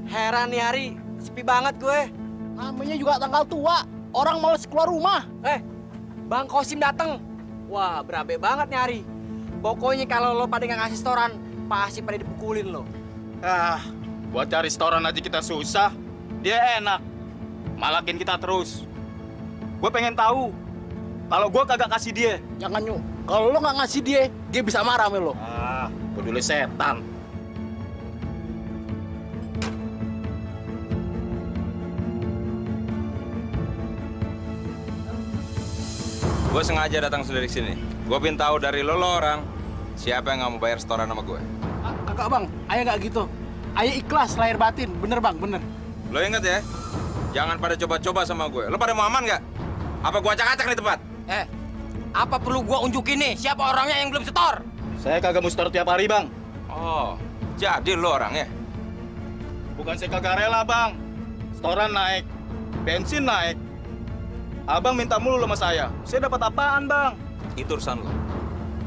Heran nih hari, sepi banget gue. Namanya juga tanggal tua, orang males keluar rumah. Bang Kosim dateng. Wah, berabe banget nih hari. Pokoknya kalau lo pada nggak ngasih setoran, pasti pada dipukulin lo. Buat cari setoran aja kita susah. Dia enak, malakin kita terus. Gue pengen tahu, kalau gue kagak kasih dia. Jangan Nyu, kalau lo nggak ngasih dia bisa marah sama lo. Peduli setan. Gue sengaja datang dari sini. Gue pengen tahu dari lo orang, siapa yang nggak mau bayar setoran sama gue. Kakak bang, ayah nggak gitu. Ayah ikhlas lahir batin, bener bang, bener. Lo inget ya, jangan pada coba-coba sama gue. Lo pada mau aman nggak? Apa gue acak-acak nih tempat? Apa perlu gue unjukin nih siapa orangnya yang belum setor? Saya kagak mau setor tiap hari, Bang. Oh, jadi lo orangnya. Bukan saya kagak rela, Bang. Setoran naik, bensin naik. Abang minta mulu sama saya. Saya dapat apaan, Bang? Itu urusan lo.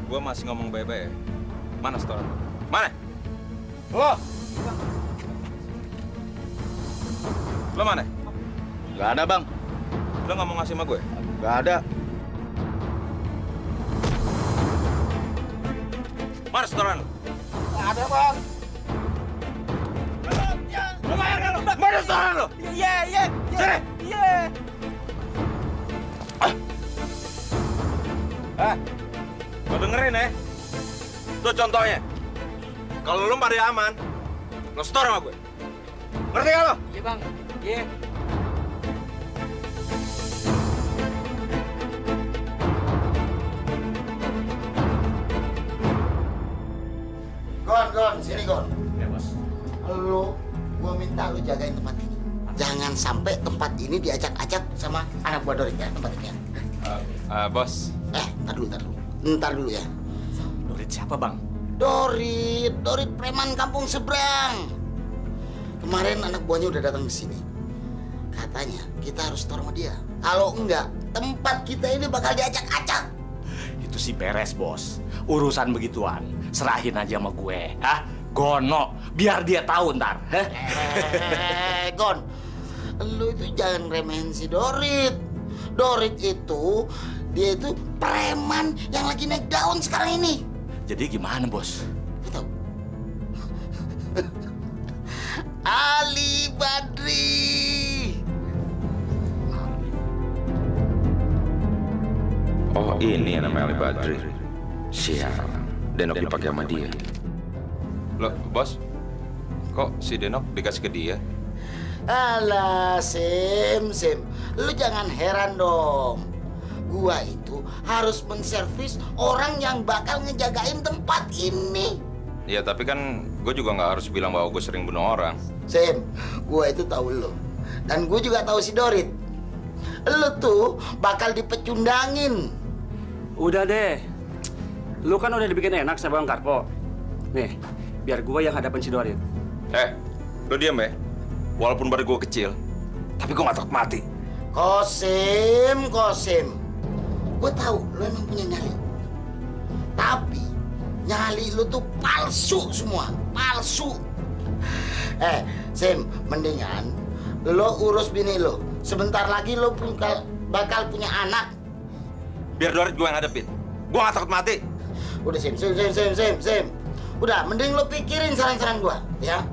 Gue masih ngomong baik-baik ya. Mana setoran lo? Mana? Lo? Lo mana? Gak ada, Bang. Lo nggak mau ngasih sama gue? Gak ada. Mana setoran lo? Nggak ada bang. Lo bayar kan lo? Mana setoran lo? Iya. Sini! Iya. Lo dengerin ya. Tuh contohnya. Kalau lo pada aman, lo setor sama gue. Ngerti gak lo? Iya bang. Iya. Gon, sini Gon. Ya, Bos. Gua minta lu jagain tempat ini. Jangan sampai tempat ini diacak-acak sama anak buah Dorit ya, tempat ini ya. Bos. Ntar dulu ya. Dorit siapa, Bang? Dorit preman kampung seberang. Kemarin anak buahnya udah datang ke sini. Katanya kita harus setor sama dia. Kalau enggak, tempat kita ini bakal diacak-acak. Itu sih beres, Bos. Urusan begituan, serahin aja sama gue. Gono, biar dia tahu ntar. Gon, lu itu jangan remehin si Dorit. Dorit itu, dia itu preman yang lagi naik daun sekarang ini. Jadi gimana, Bos? Lu tahu? Ali Badri. Oh, ini yang namanya Ali Badri. Sial. Denok dipakai sama dia. Loh, Bos. Kok si Denok dikasih ke dia? Alah, Sim. Lu jangan heran dong. Gua itu harus menservis orang yang bakal ngejagain tempat ini. Ya, tapi kan gue juga nggak harus bilang bahwa gue sering bunuh orang. Sim, gua itu tahu lu. Dan gua juga tahu si Dorit. Lu tuh bakal dipecundangin. Udah deh. Lu kan udah dibikin enak sama Bang Karpo. Nih, biar gue yang hadapin si Dorit. Lo diam ya. Walaupun badan gue kecil, tapi gue nggak takut mati. Kosim. Gua tahu lu emang punya nyali. Tapi nyali lu tuh palsu semua. Palsu. Sim, mendingan lo urus bini lo. Sebentar lagi lo bakal punya anak. Biar Dorit gue yang hadapin. Gue nggak takut mati. Udah, Sim. Udah, mending lo pikirin saran-saran gua, ya.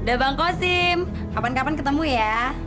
Udah Bang Kosim, kapan-kapan ketemu ya.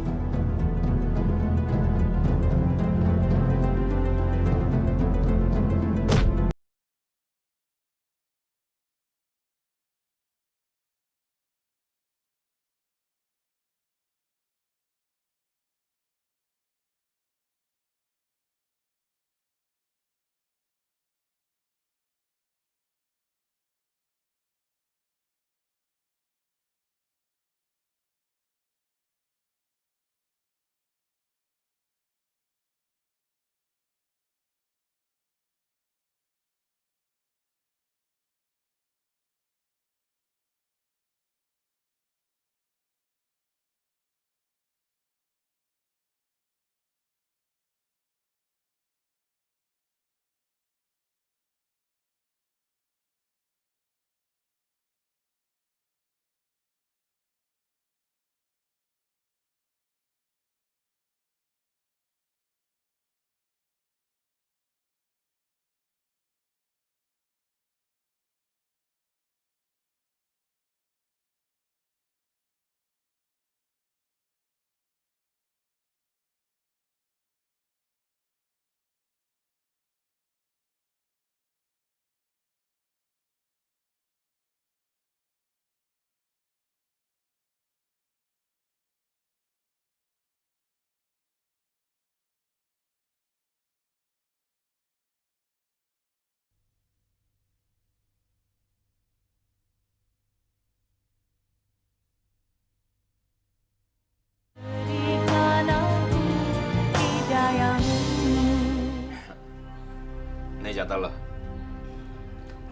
Ini jatah lo.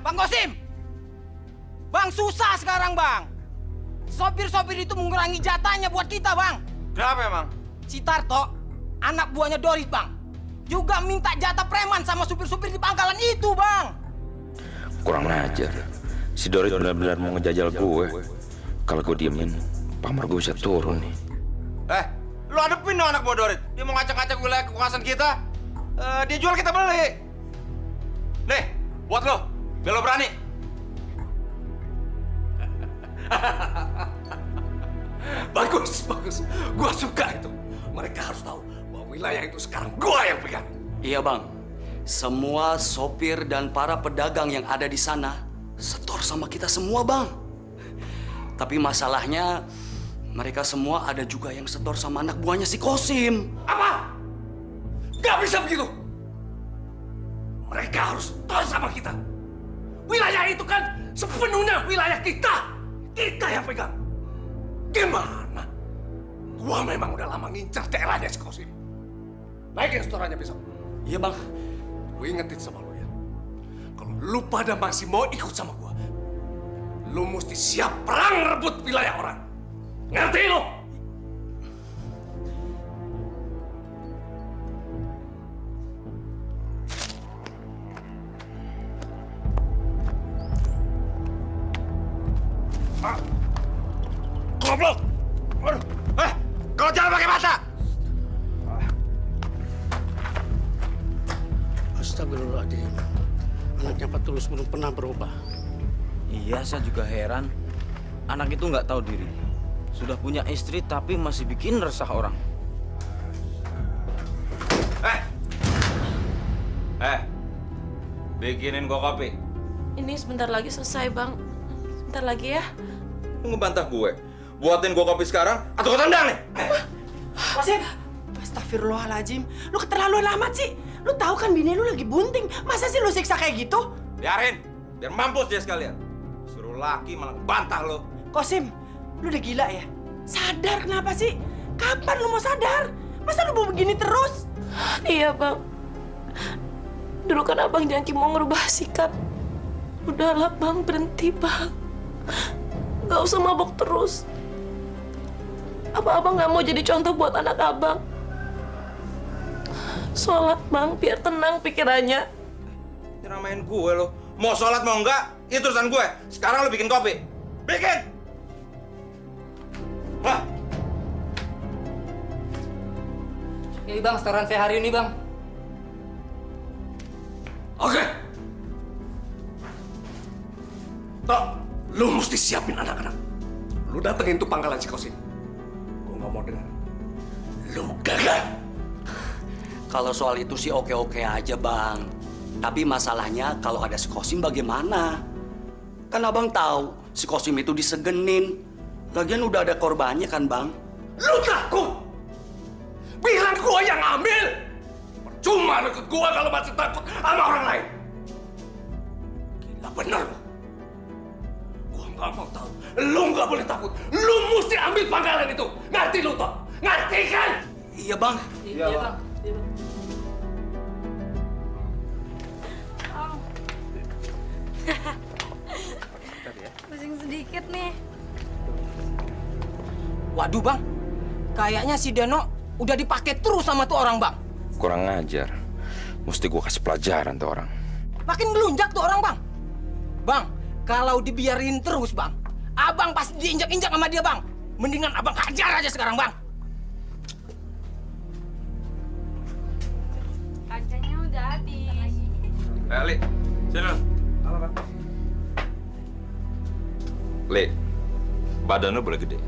Bang Kosim! Bang, susah sekarang, Bang. Sopir-sopir itu mengurangi jatahnya buat kita, Bang. Kenapa emang? Si Tarto, anak buahnya Dorit, Bang, juga minta jatah preman sama supir-supir di pangkalan itu, Bang. Kurang ajar. Si Dorit benar-benar mau ngejajal gue. Kalau gue diemin, pamor gue bisa turun nih. Lu hadepin dong anak buah Dorit. Dia mau ngacak-ngacak wilayah kekuasaan kita. Dia jual, kita beli. Nih, buat lo. Biar lo berani. Bagus, bagus. Gua suka itu. Mereka harus tahu bahwa wilayah itu sekarang gua yang pegang. Iya, Bang. Semua sopir dan para pedagang yang ada di sana setor sama kita semua, Bang. Tapi masalahnya mereka semua ada juga yang setor sama anak buahnya si Kosim. Apa? Gak bisa begitu. Mereka harus setor sama kita. Wilayah itu kan sepenuhnya wilayah kita. Kita yang pegang. Gimana? Gua memang udah lama ngincer daerahnya si Kosim. Naikin setorannya besok. Iya, Bang. Gue ingetin sama lo ya. Kalau lu pada masih mau ikut sama gua, lu mesti siap perang rebut wilayah orang. Ngerti lo? Goblok! Waduh. Kau jangan pakai mata! Astagfirullahaladzim. Anaknya Pak Tulus belum pernah berubah. Iya, saya juga heran. Anak itu nggak tahu diri. Sudah punya istri tapi masih bikin resah orang. Bikinin gua kopi. Ini sebentar lagi selesai, Bang. Sebentar lagi ya. Lu ngebantah gue. Buatin gua kopi sekarang atau gua tendang nih. Kosim, astagfirullahaladzim. Lu keterlaluan amat sih. Lu tahu kan bini lu lagi bunting. Masa sih lu siksa kayak gitu? Biarin. Biar mampus dia sekalian. Suruh laki malah bantah lo. Kosim, lu udah gila ya? Sadar kenapa sih? Kapan lu mau sadar? Masa lu mau begini terus? Iya, Bang. Dulu kan Abang janji mau ngerubah sikap. Udahlah, Bang. Berhenti, Bang. Gak usah mabok terus. Apa Abang gak mau jadi contoh buat anak Abang? Sholat, Bang. Biar tenang pikirannya. Nyeramain gue lo. Mau sholat mau enggak, itu urusan gue. Sekarang lo bikin kopi. Bikin! Wah! Ini, Bang, setoran saya hari ini, Bang. Oke. Tok, lu mesti siapin anak-anak. Lu datengin tuh pangkalan si Kosim. Gua nggak mau dengar. Lu gagal. Kalau soal itu sih oke-oke aja, Bang. Tapi masalahnya kalau ada si Kosim bagaimana? Kan Abang tahu si Kosim itu disegenin. Lagian udah ada korbannya kan, Bang? Lu takut? Bilang gua yang ambil. Percuma ikut gua kalau masih takut sama orang lain. Gila bener lu. Gua nggak mau tahu. Lu nggak boleh takut. Lu mesti ambil pangkalan itu. Ngerti lu, Tok? Ngerti kan? Iya, Bang. Iya, Bang. Pusing sedikit nih. Waduh, Bang. Kayaknya si Deno udah dipakai terus sama tuh orang, Bang. Kurang ngajar. Mesti gua kasih pelajaran tuh orang. Makin gelunjak tuh orang, Bang. Bang, kalau dibiarin terus, Bang, Abang pasti diinjak-injak sama dia, Bang. Mendingan Abang hajar aja sekarang, Bang. Kacanya udah habis. Li, sini. Halo, Pak. Li, badan lu boleh gede.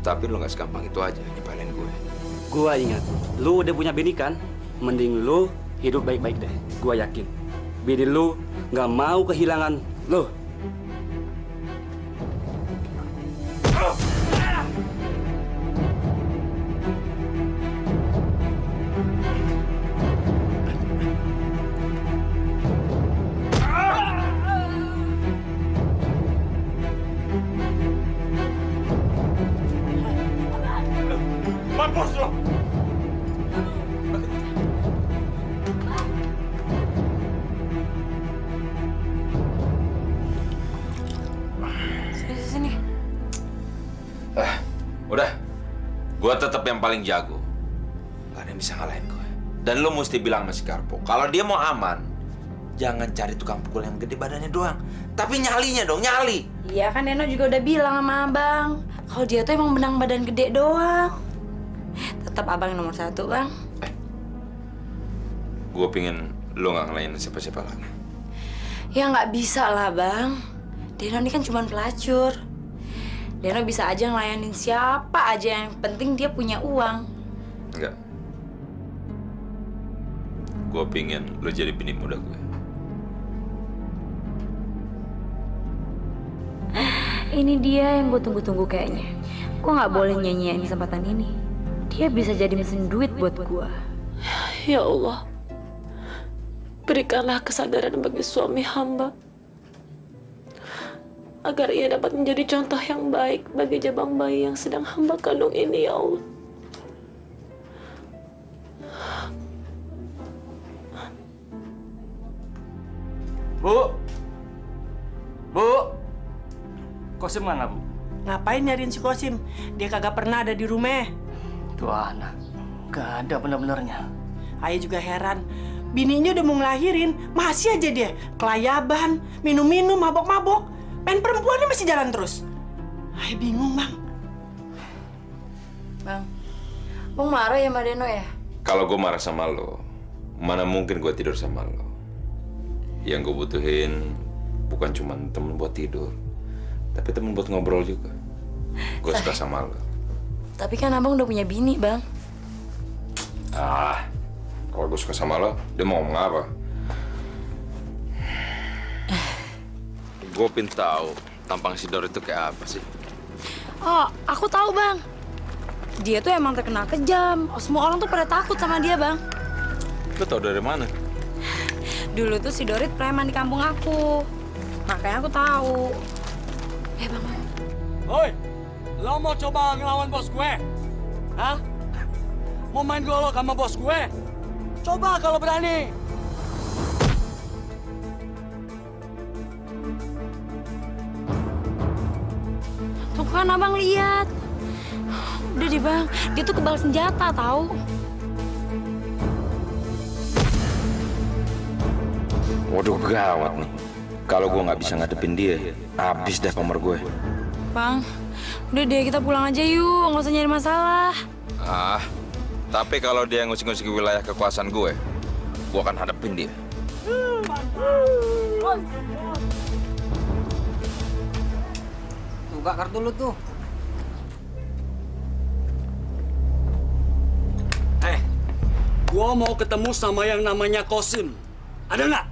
Tapi lu nggak segampang itu aja nyepelin gue. Gua ingat, lu udah punya bini kan? Mending lu hidup baik-baik deh. Gua yakin. Bini lu nggak mau kehilangan lu. Mampus lo! Gue tetap yang paling jago. Gak ada yang bisa ngalahin gue. Dan lu mesti bilang sama si Karpo, kalau dia mau aman, jangan cari tukang pukul yang gede badannya doang, tapi nyalinya dong, nyali. Iya kan Deno juga udah bilang sama abang, kalau dia tuh emang benang badan gede doang. Tetap abang yang nomor 1, Bang. Gue pingin lu gak ngelain siapa-siapa lagi. Ya nggak bisa lah, Bang. Deno ini kan cuma pelacur. Deno bisa aja ngelayanin siapa aja, yang penting dia punya uang. Enggak. Gue pingin lu jadi bini muda gue. Ini dia yang gue tunggu-tunggu kayaknya. Gue nggak boleh nyanyiin kesempatan ini. Dia bisa jadi mesin duit buat gue. Ya Allah, berikanlah kesadaran bagi suami hamba, agar ia dapat menjadi contoh yang baik bagi jabang bayi yang sedang hamba kandung ini, ya Allah. Bu, Kosim mana, Bu? Ngapain nyariin si Kosim? Dia kagak pernah ada di rumah. Tuh anak, gak ada bener-benernya. Ayah juga heran. Bininya udah mau ngelahirin, masih aja dia kelayaban, minum-minum, mabok-mabok. Pengen perempuannya masih jalan terus. Ayah bingung, Bang. Bang, Bang marah ya sama Deno ya? Kalau gue marah sama lo, mana mungkin gue tidur sama lo. Yang gue butuhin bukan cuma temen buat tidur, tapi temen buat ngobrol juga. Gue suka sama lo. Tapi kan abang udah punya bini, Bang. Kalau gue suka sama lo, dia mau ngomong apa? Gue pengen tahu tampang si Dor itu kayak apa sih? Oh, aku tahu, Bang. Dia tuh emang terkenal kejam. Semua orang tuh pada takut sama dia, Bang. Lo tau dari mana? Dulu tuh si Dorit preman di kampung aku. Makanya aku tahu. Bang. Hoi, lo mau coba ngelawan bos gue? Hah? Mau main golok sama bos gue? Coba kalau berani. Tuh kan abang lihat. Udah deh, Bang. Dia tuh kebal senjata, tahu. Waduh, gawat nih. Kalau gue nggak bisa ngadepin dia, habis deh pamor gue. Bang, udah deh kita pulang aja yuk. Nggak usah nyari masalah. Tapi kalau dia ngusik-ngusik wilayah kekuasaan gue akan hadapin dia. Buka kartu lu tuh. Gua mau ketemu sama yang namanya Kosim. Ada nggak?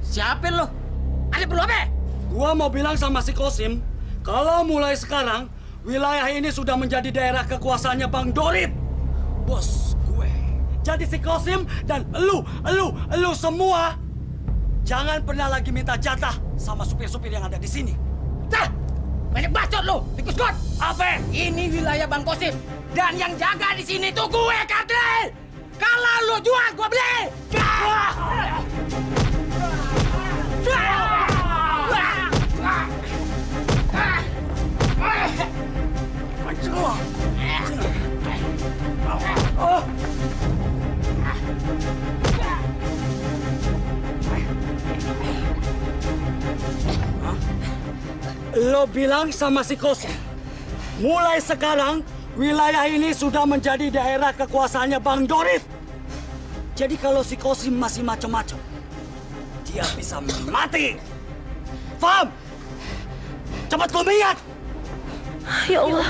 Siapa lo? Ada perlu apa? Gua mau bilang sama si Kosim, kalau mulai sekarang wilayah ini sudah menjadi daerah kekuasaannya Bang Dorit, bos gue. Jadi si Kosim dan elu semua jangan pernah lagi minta jatah sama supir-supir yang ada di sini. Dah, banyak bacot lo, tikus got. Apa? Ini wilayah Bang Kosim dan yang jaga di sini tuh gue, Kadri. Kalau lu jual, gue beli. Lo bilang sama si Kosim, mulai sekarang wilayah ini sudah menjadi daerah kekuasaannya Bang Dorit. Jadi kalau si Kosim masih macam-macam, dia bisa mati. Paham? Cepat lo lihat. Ya Allah,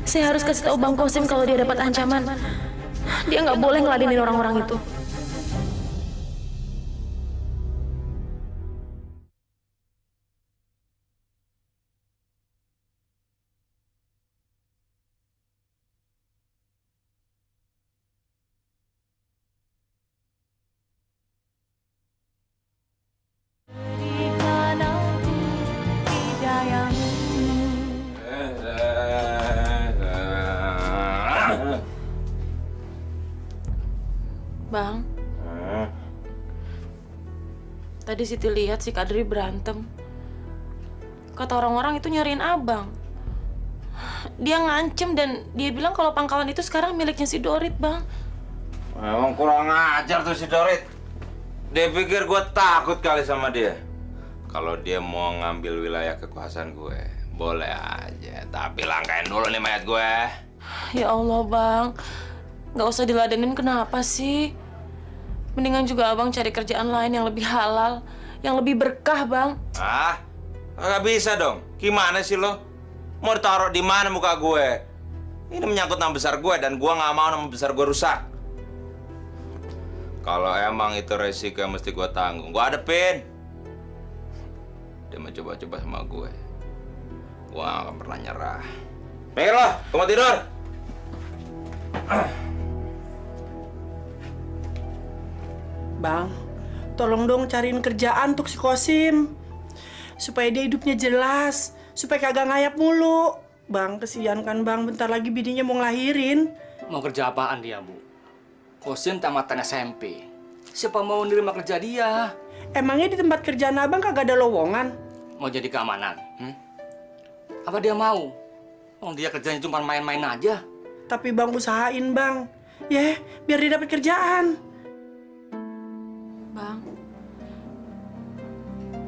saya harus kasih tahu Bang Kosim kalau dia dapat ancaman. Dia nggak boleh ngeladenin orang-orang itu. Bang, tadi Siti lihat si Kadri berantem. Kata orang-orang itu nyariin abang. dia ngancem dan dia bilang kalau pangkalan itu sekarang miliknya si Dorit, Bang. Emang kurang ajar tuh si Dorit. Dia pikir gue takut kali sama dia. Kalau dia mau ngambil wilayah kekuasaan gue, boleh aja. Tapi langkain dulu nih mayat gue. Ya Allah, Bang. Nggak usah diladenin kenapa sih? Mendingan juga Abang cari kerjaan lain yang lebih halal, yang lebih berkah, Bang. Ah, nggak bisa dong. Gimana sih lo? Mau ditaruh di mana muka gue? Ini menyangkut nama besar gue dan gue nggak mau nama besar gue rusak. Kalau emang itu resiko yang mesti gue tanggung, gue hadepin. Dia mau coba-coba sama gue gak akan pernah nyerah. Mikir lo, gue mau tidur. Bang, tolong dong cariin kerjaan untuk si Kosim. Supaya dia hidupnya jelas, supaya kagak ngayap mulu. Bang, kesian kan Bang, bentar lagi bininya mau ngelahirin. Mau kerja apaan dia, Bu? Kosim tamatan SMP. Siapa mau nerima kerja dia? Emangnya di tempat kerjaan Abang kagak ada lowongan? Mau jadi keamanan? Apa dia mau? Oh, dia kerjanya cuma main-main aja. Tapi Bang usahain Bang. Ya, biar dia dapat kerjaan. Bang,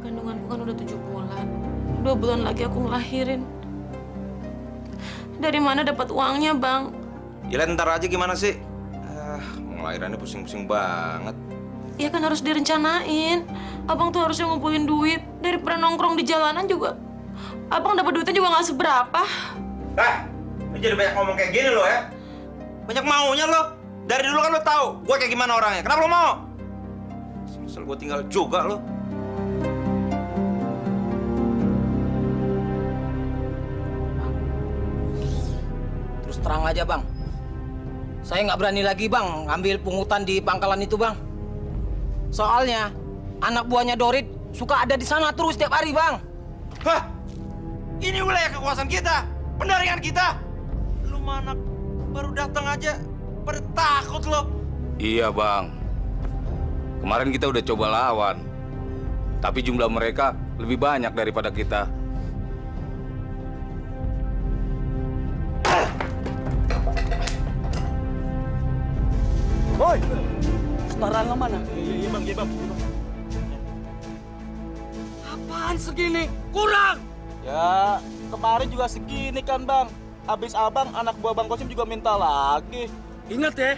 kandunganku kan udah 7 bulan. 2 bulan lagi aku ngelahirin. Dari mana dapat uangnya, Bang? Ya lihat ntar aja gimana sih. Ngelahirannya pusing-pusing banget. Ya kan harus direncanain. Abang tuh harusnya ngumpulin duit. Daripada nongkrong di jalanan juga. Abang dapat duitnya juga nggak seberapa. Lu jadi banyak ngomong kayak gini lo ya. Banyak maunya lo. Dari dulu kan lo tahu gue kayak gimana orangnya. Kenapa lo mau? Misal gue tinggal juga lo. Terus terang aja bang, saya nggak berani lagi bang ambil pungutan di pangkalan itu bang. Soalnya anak buahnya Dorit suka ada di sana terus setiap hari bang. Hah? Ini wilayah kekuasaan kita, pendaringan kita. Lu mana baru datang aja, pada takut lo. Iya bang, kemarin kita udah coba lawan, tapi jumlah mereka lebih banyak daripada kita. Boy, sekarang ke mana? Iya bang. Apaan segini? Kurang! Ya, kemarin juga segini kan bang. Habis abang, anak buah Bang Kosim juga minta lagi. Ingat ya,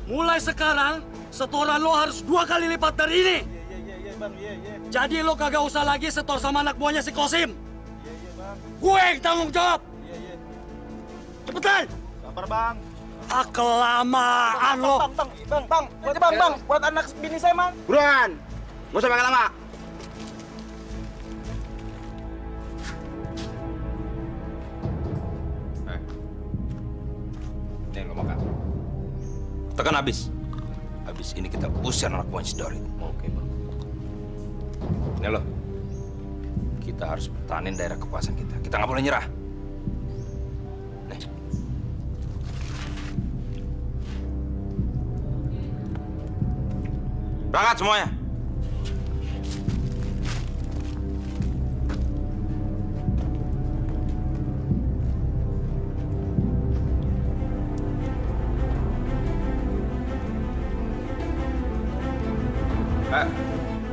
mulai sekarang setoran lo harus 2 kali lipat dari ini. Iya bang, iya. Jadi lo kagak usah lagi setor sama anak buahnya si Kosim. Iya bang. Gue yang tanggung jawab. Iya. Cepetan! Sabar bang. Ah, kelamaan lo. Bang, buat anak bini saya, Mang. Buruan, nggak usah pakai lama. Nih lo makan. Tekan habis. Habis ini kita usir anak buah si Dorit. Oke bang. Nih lo, kita harus pertahanin daerah kekuasaan kita. Kita nggak boleh nyerah. Nih. Berangkat semuanya.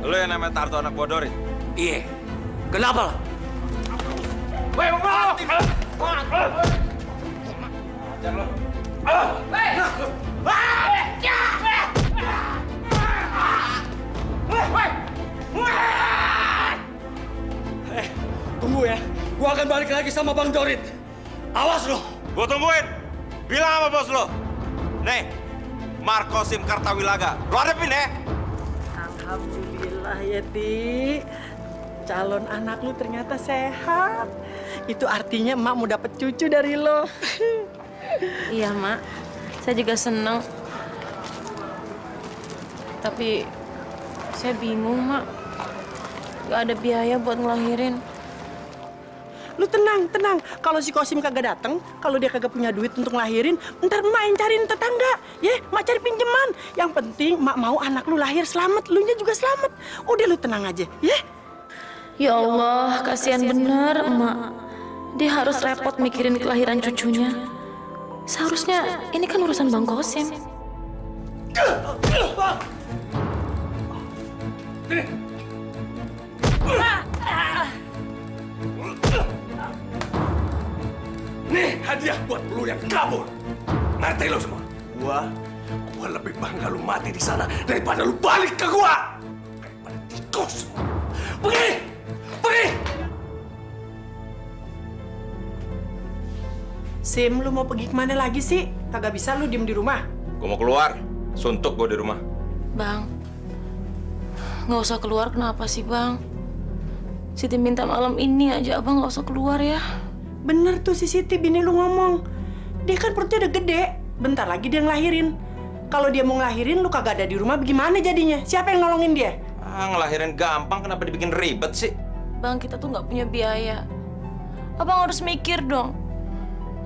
Lu yang namanya Tarto anak buah Dorit? Iya. Kenapa? Woi, mau! Ajar lo. Tunggu ya. Gua akan balik lagi sama Bang Dorit. Awas lo. Gua tungguin. Bilang sama bos lo. Nih, Markosim Kartawilaga. Lo hadepin ya. Alhamdulillah ya, Ti. Calon anak lu ternyata sehat. Itu artinya emak mau dapet cucu dari lo. Iya, Mak. Saya juga seneng. Tapi saya bingung, Mak. Gak ada biaya buat ngelahirin. Lu tenang. Kalau si Kosim kagak datang, kalau dia kagak punya duit untuk ngelahirin, ntar emak yang cariin tetangga. Ya, emak cari pinjaman. Yang penting emak mau anak lu lahir selamat, lu nya juga selamat. Udah lu tenang aja, ya. Ya Allah, kasihan bener, Emak. Dia harus repot mikirin kelahiran cucunya. Seharusnya ini kan urusan Bang Kosim. Nih hadiah buat lu yang kabur. Ngerti lu semua? Gua lebih bangga lu mati di sana daripada lu balik ke gua. Daripada tikus. Pergi! Pergi! Sim, lu mau pergi kemana lagi sih? Kagak bisa lu diem di rumah. Gue mau keluar. Suntuk gue di rumah. Bang, nggak usah keluar kenapa sih Bang? Siti minta malam ini aja Abang nggak usah keluar ya. Bener tuh si Siti, bini lu ngomong. Dia kan perutnya udah gede. Bentar lagi dia ngelahirin. Kalau dia mau ngelahirin, lu kagak ada di rumah, bagaimana jadinya? Siapa yang nolongin dia? Ngelahirin gampang, kenapa dibikin ribet sih? Bang, kita tuh nggak punya biaya. Abang harus mikir dong.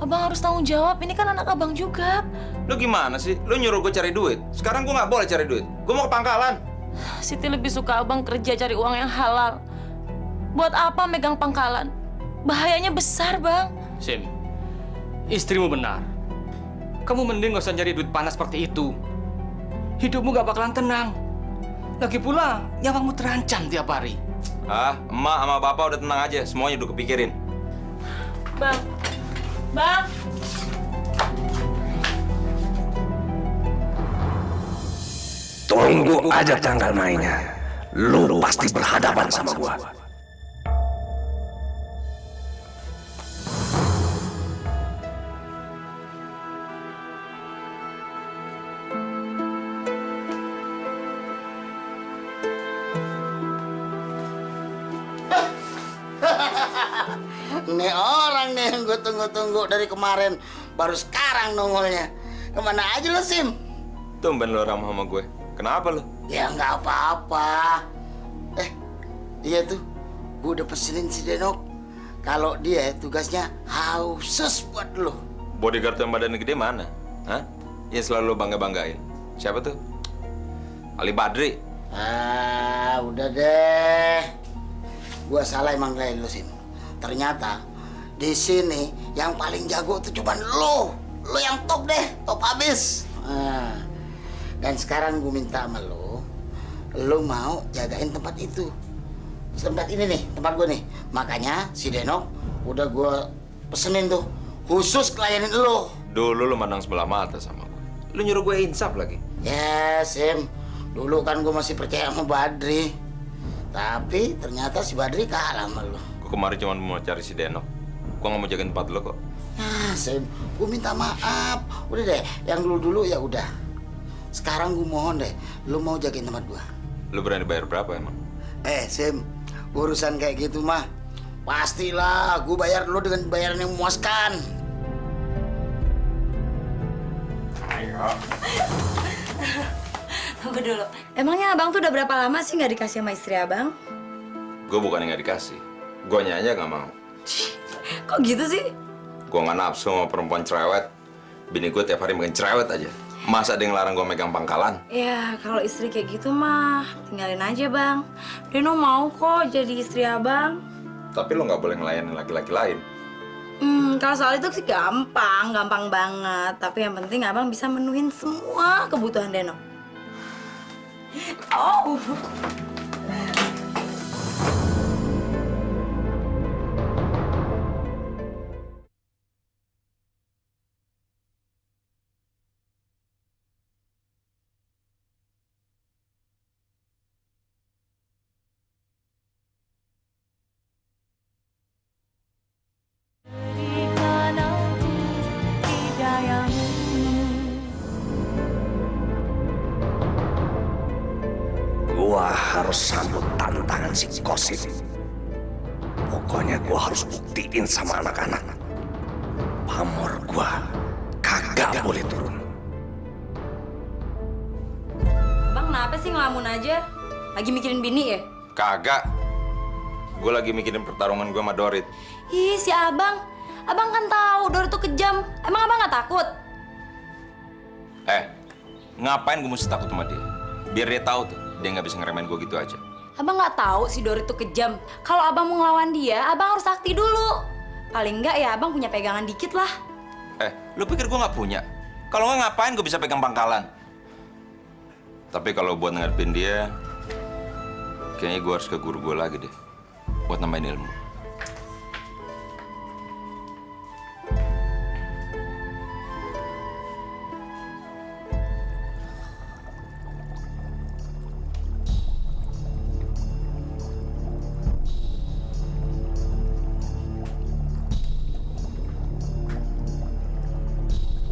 Abang harus tanggung jawab, ini kan anak abang juga. Lu gimana sih? Lu nyuruh gue cari duit. Sekarang gue nggak boleh cari duit. Gue mau ke pangkalan. Siti lebih suka abang kerja cari uang yang halal. Buat apa megang pangkalan? Bahayanya besar, Bang. Sim, istrimu benar. Kamu mending gak usah cari duit panas seperti itu. Hidupmu gak bakalan tenang. Lagi pula, nyawangmu terancam tiap hari. Emak sama bapak udah tenang aja. Semuanya udah kepikirin. Bang. Bang. Tunggu aja tanggal mainnya. Lu pasti berhadapan sama gua. Ini orang nih yang gue tunggu-tunggu dari kemarin. Baru sekarang nongolnya. Kemana aja lo, Sim? Tumben lu ramah sama gue. Kenapa lu? Ya nggak apa-apa. Iya tuh. Gue udah pesenin si Denok. Kalau dia tugasnya khusus buat lo. Bodyguard yang badannya gede mana? Hah? Yang selalu lu bangga-banggain. Siapa tuh? Ali Badri. Udah deh. Gua salah emang lain lo, Sim. Ternyata di sini yang paling jago tuh cuman lo. Lo yang top deh, top abis. Dan sekarang gue minta sama lo mau jagain tempat itu. Tempat ini nih, tempat gue nih. Makanya si Denok udah gue pesenin tuh khusus kelayanin lo. Dulu lu mandang sebelah mata sama gue. Lu nyuruh gue insaf lagi. Ya, Sim. Dulu kan gue masih percaya sama Badri. Tapi ternyata si Badri kalah sama lo. Gue kemarin cuma mau cari si Denok. Gue nggak mau jagain tempat lo kok. Sim, gue minta maaf. Udah deh, yang dulu-dulu ya udah. Sekarang gue mohon deh, lu mau jagain tempat gue. Lu berani bayar berapa emang? Sim, urusan kayak gitu mah pastilah gue bayar lu dengan bayaran yang memuaskan. Ayo. Tunggu dulu. Emangnya abang tuh udah berapa lama sih nggak dikasih sama istri abang? Gue bukannya nggak dikasih. Gue aja nggak mau. Kok gitu sih? Gue nggak nafsu sama perempuan cerewet. Bini gue tiap hari makin cerewet aja. Masa ada yang larang gue megang pangkalan? Ya, kalau istri kayak gitu mah tinggalin aja, Bang. Deno mau kok jadi istri abang. Tapi lo nggak boleh ngelayanin laki-laki lain. Kalau soal itu sih gampang banget. Tapi yang penting abang bisa menuhin semua kebutuhan Deno. Oh. Gua harus sambut tantangan si Kosim. Pokoknya gua harus buktiin sama anak-anak. Pamor gua kagak boleh turun. Bang, kenapa sih ngelamun aja? Lagi mikirin bini ya? Kagak. Gue lagi mikirin pertarungan gue sama Dorit. Ih, si abang. Abang kan tahu Dorit tuh kejam. Emang abang nggak takut? Ngapain gue mesti takut sama dia? Biar dia tahu tuh, dia nggak bisa ngeremehin gue gitu aja. Abang nggak tahu si Dorit tuh kejam. Kalau abang mau ngelawan dia, abang harus sakti dulu. Paling enggak ya abang punya pegangan dikit lah. Lu pikir gue nggak punya? Kalau nggak ngapain gue bisa pegang pangkalan? Tapi kalau buat ngadepin dia, kayaknya gue harus ke guru gue lagi deh, buat nambahin ilmu.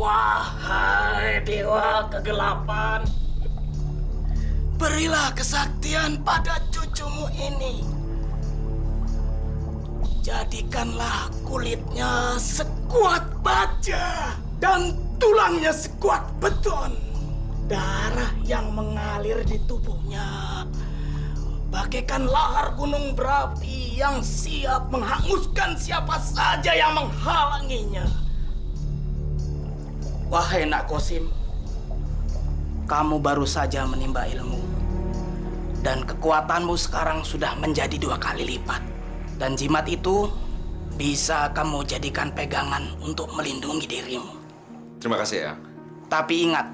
Wahai dewa kegelapan, berilah kesaktian pada cucumu ini. Jadikanlah kulitnya sekuat baja dan tulangnya sekuat beton. Darah yang mengalir di tubuhnya bagaikan lahar gunung berapi yang siap menghanguskan siapa saja yang menghalanginya. Wahai Nak Kosim, kamu baru saja menimba ilmu. Dan kekuatanmu sekarang sudah menjadi 2 kali lipat. Dan jimat itu bisa kamu jadikan pegangan untuk melindungi dirimu. Terima kasih, Eyang. Tapi ingat,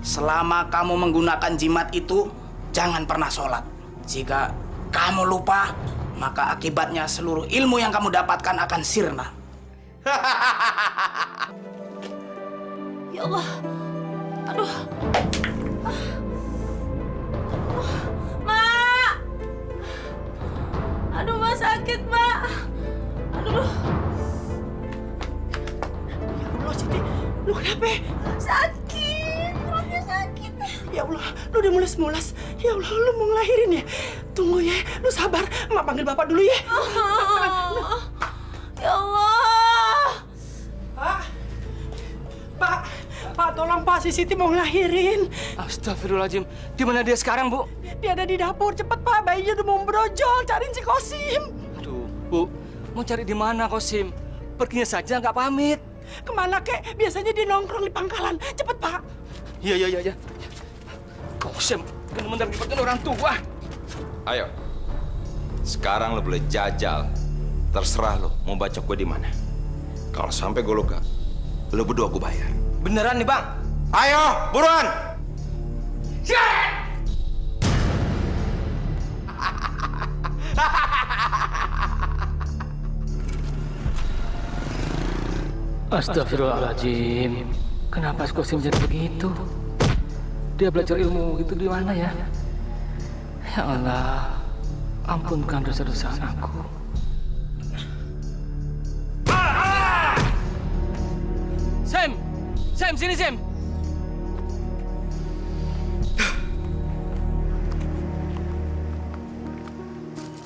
selama kamu menggunakan jimat itu, jangan pernah sholat. Jika kamu lupa, maka akibatnya seluruh ilmu yang kamu dapatkan akan sirna. Ya Allah. Aduh. Mak. Aduh, Mak sakit, Mak. Aduh. Ya Allah, Siti. Lu kenapa? Sakit. Perutnya sakit. Ya Allah, lu udah mules-mules. Ya Allah, lu mau ngelahirin ya? Tunggu ya, lu sabar. Mak panggil bapak dulu ya. Ya Allah. Pak, tolong Pak, si Siti mau ngelahirin. Astagfirullahaladzim. Di mana dia sekarang, Bu? Dia ada di dapur. Cepet Pak, bayinya udah mau brojol. Cariin si Kosim. Aduh, Bu. Mau cari di mana, Kosim? Perginya saja, nggak pamit. Kemana, kek? Biasanya dia nongkrong di pangkalan. Cepet, Pak. Iya. Kosim, benar-benar ngikutin orang tua. Ayo, sekarang lo boleh jajal. Terserah lo mau bacok gue di mana. Kalau sampai gue luka, lo berdua gue bayar. Beneran nih bang? Ayo, buruan! Astagfirullahaladzim. Kenapa Kosim jadi begitu? Dia belajar ilmu gitu di mana ya? Ya Allah, ampunkan dosa-dosa anakku. Sam, sini Sam.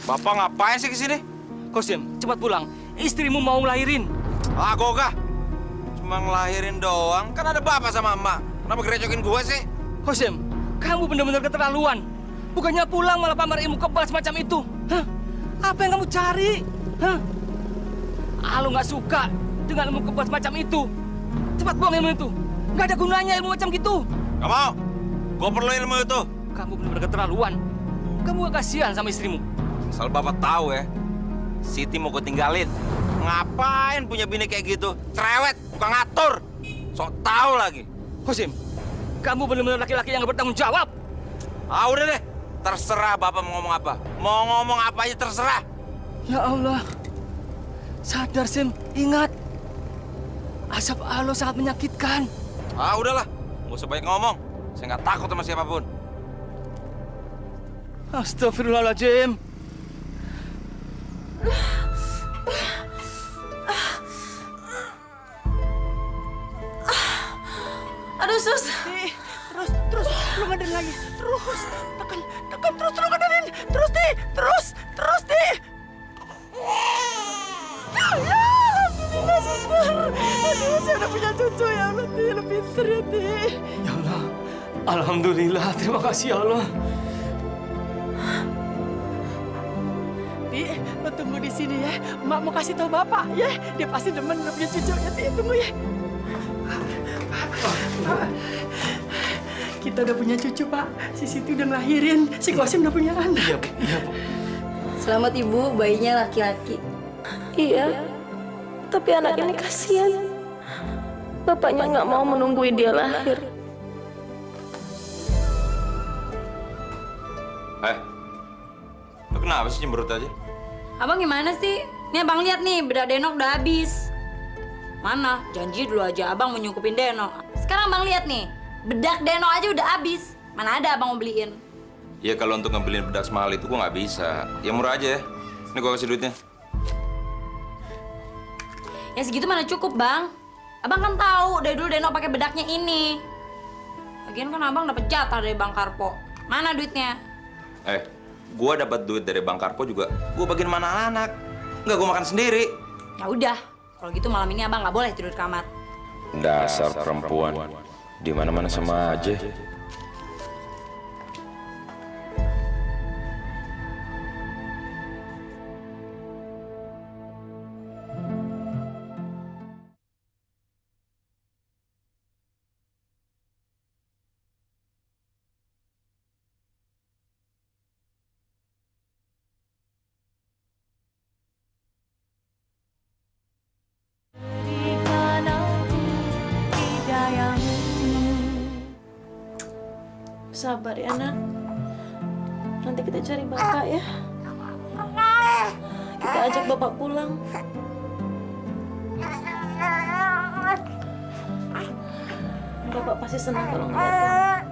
Bapak ngapain sih kesini? Kosim, cepat pulang. Istrimu mau ngelahirin. Ah, gogah. Cuma ngelahirin doang. Kan ada bapak sama emak. Kenapa gerecokin gue sih? Kosim, kamu benar-benar keterlaluan. Bukannya pulang malah pamer ilmu kebal semacam itu. Hah? Apa yang kamu cari? Hah? Aku nggak suka dengan ilmu kebal semacam itu. Cepat buang ilmu itu. Nggak ada gunanya ilmu macam gitu. Gak mau. Gue perlu ilmu itu. Kamu benar-benar keterlaluan. Kamu gak kasihan sama istrimu. Asal bapak tahu ya, Siti mau gue tinggalin. Ngapain punya bini kayak gitu? Cerewet, bukan ngatur. Sok tahu lagi. Kosim, kamu benar-benar laki-laki yang gak bertanggung jawab. Ah, udah deh. Terserah bapak mau ngomong apa. Mau ngomong apa aja terserah. Ya Allah. Sadar, Sim. Ingat. Azab Allah sangat menyakitkan. Ah, udahlah. Nggak usah banyak ngomong. Saya nggak takut sama siapapun. Astagfirullahaladzim. Aduh, Sus. Terus, lu ngadain lagi. Terus, tekan, terus lu ngadain. Terus, Di. Ya, alhamdulillah, Suster. Aduh, saya udah punya cucu ya Allah, Di. Lu pinter ya, Di. Ya Allah. Alhamdulillah. Terima kasih ya Allah. Di, lu tunggu di sini ya. Mak mau kasih tahu Bapak ya. Dia pasti demen udah punya cucu ya, Di. Tunggu ya. Kita udah punya cucu, Pak. Si Siti udah ngelahirin. Si Kosim udah punya anak. Iya, Bu. Selamat Ibu, bayinya laki-laki. Iya, tapi anak ini kasihan. Bapaknya nggak mau menunggu dia lahir. Lu kenapa sih cemberut aja? Abang gimana sih? Nih abang lihat nih, bedak Denok udah habis. Mana? Janji dulu aja abang mau nyukupin Denok. Sekarang abang lihat nih, bedak Denok aja udah habis. Mana ada abang mau beliin? Ya kalau untuk ngebeliin bedak semahal itu gua nggak bisa. Ya murah aja ya. Ini gua kasih duitnya. Ya segitu mana cukup bang? Abang kan tahu dari dulu Denok pakai bedaknya ini. Lagian kan abang dapat jatah dari Bang Karpo. Mana duitnya? Gua dapat duit dari Bang Karpo juga. Gua bagiin mana anak. Nggak gua makan sendiri. Ya udah, kalau gitu malam ini abang nggak boleh tidur di kamar. Dasar perempuan. Di mana-mana sama aja. Sabar ya, Nak. Nanti kita cari Bapak ya. Kita ajak Bapak pulang. Bapak pasti senang kalau ngeliat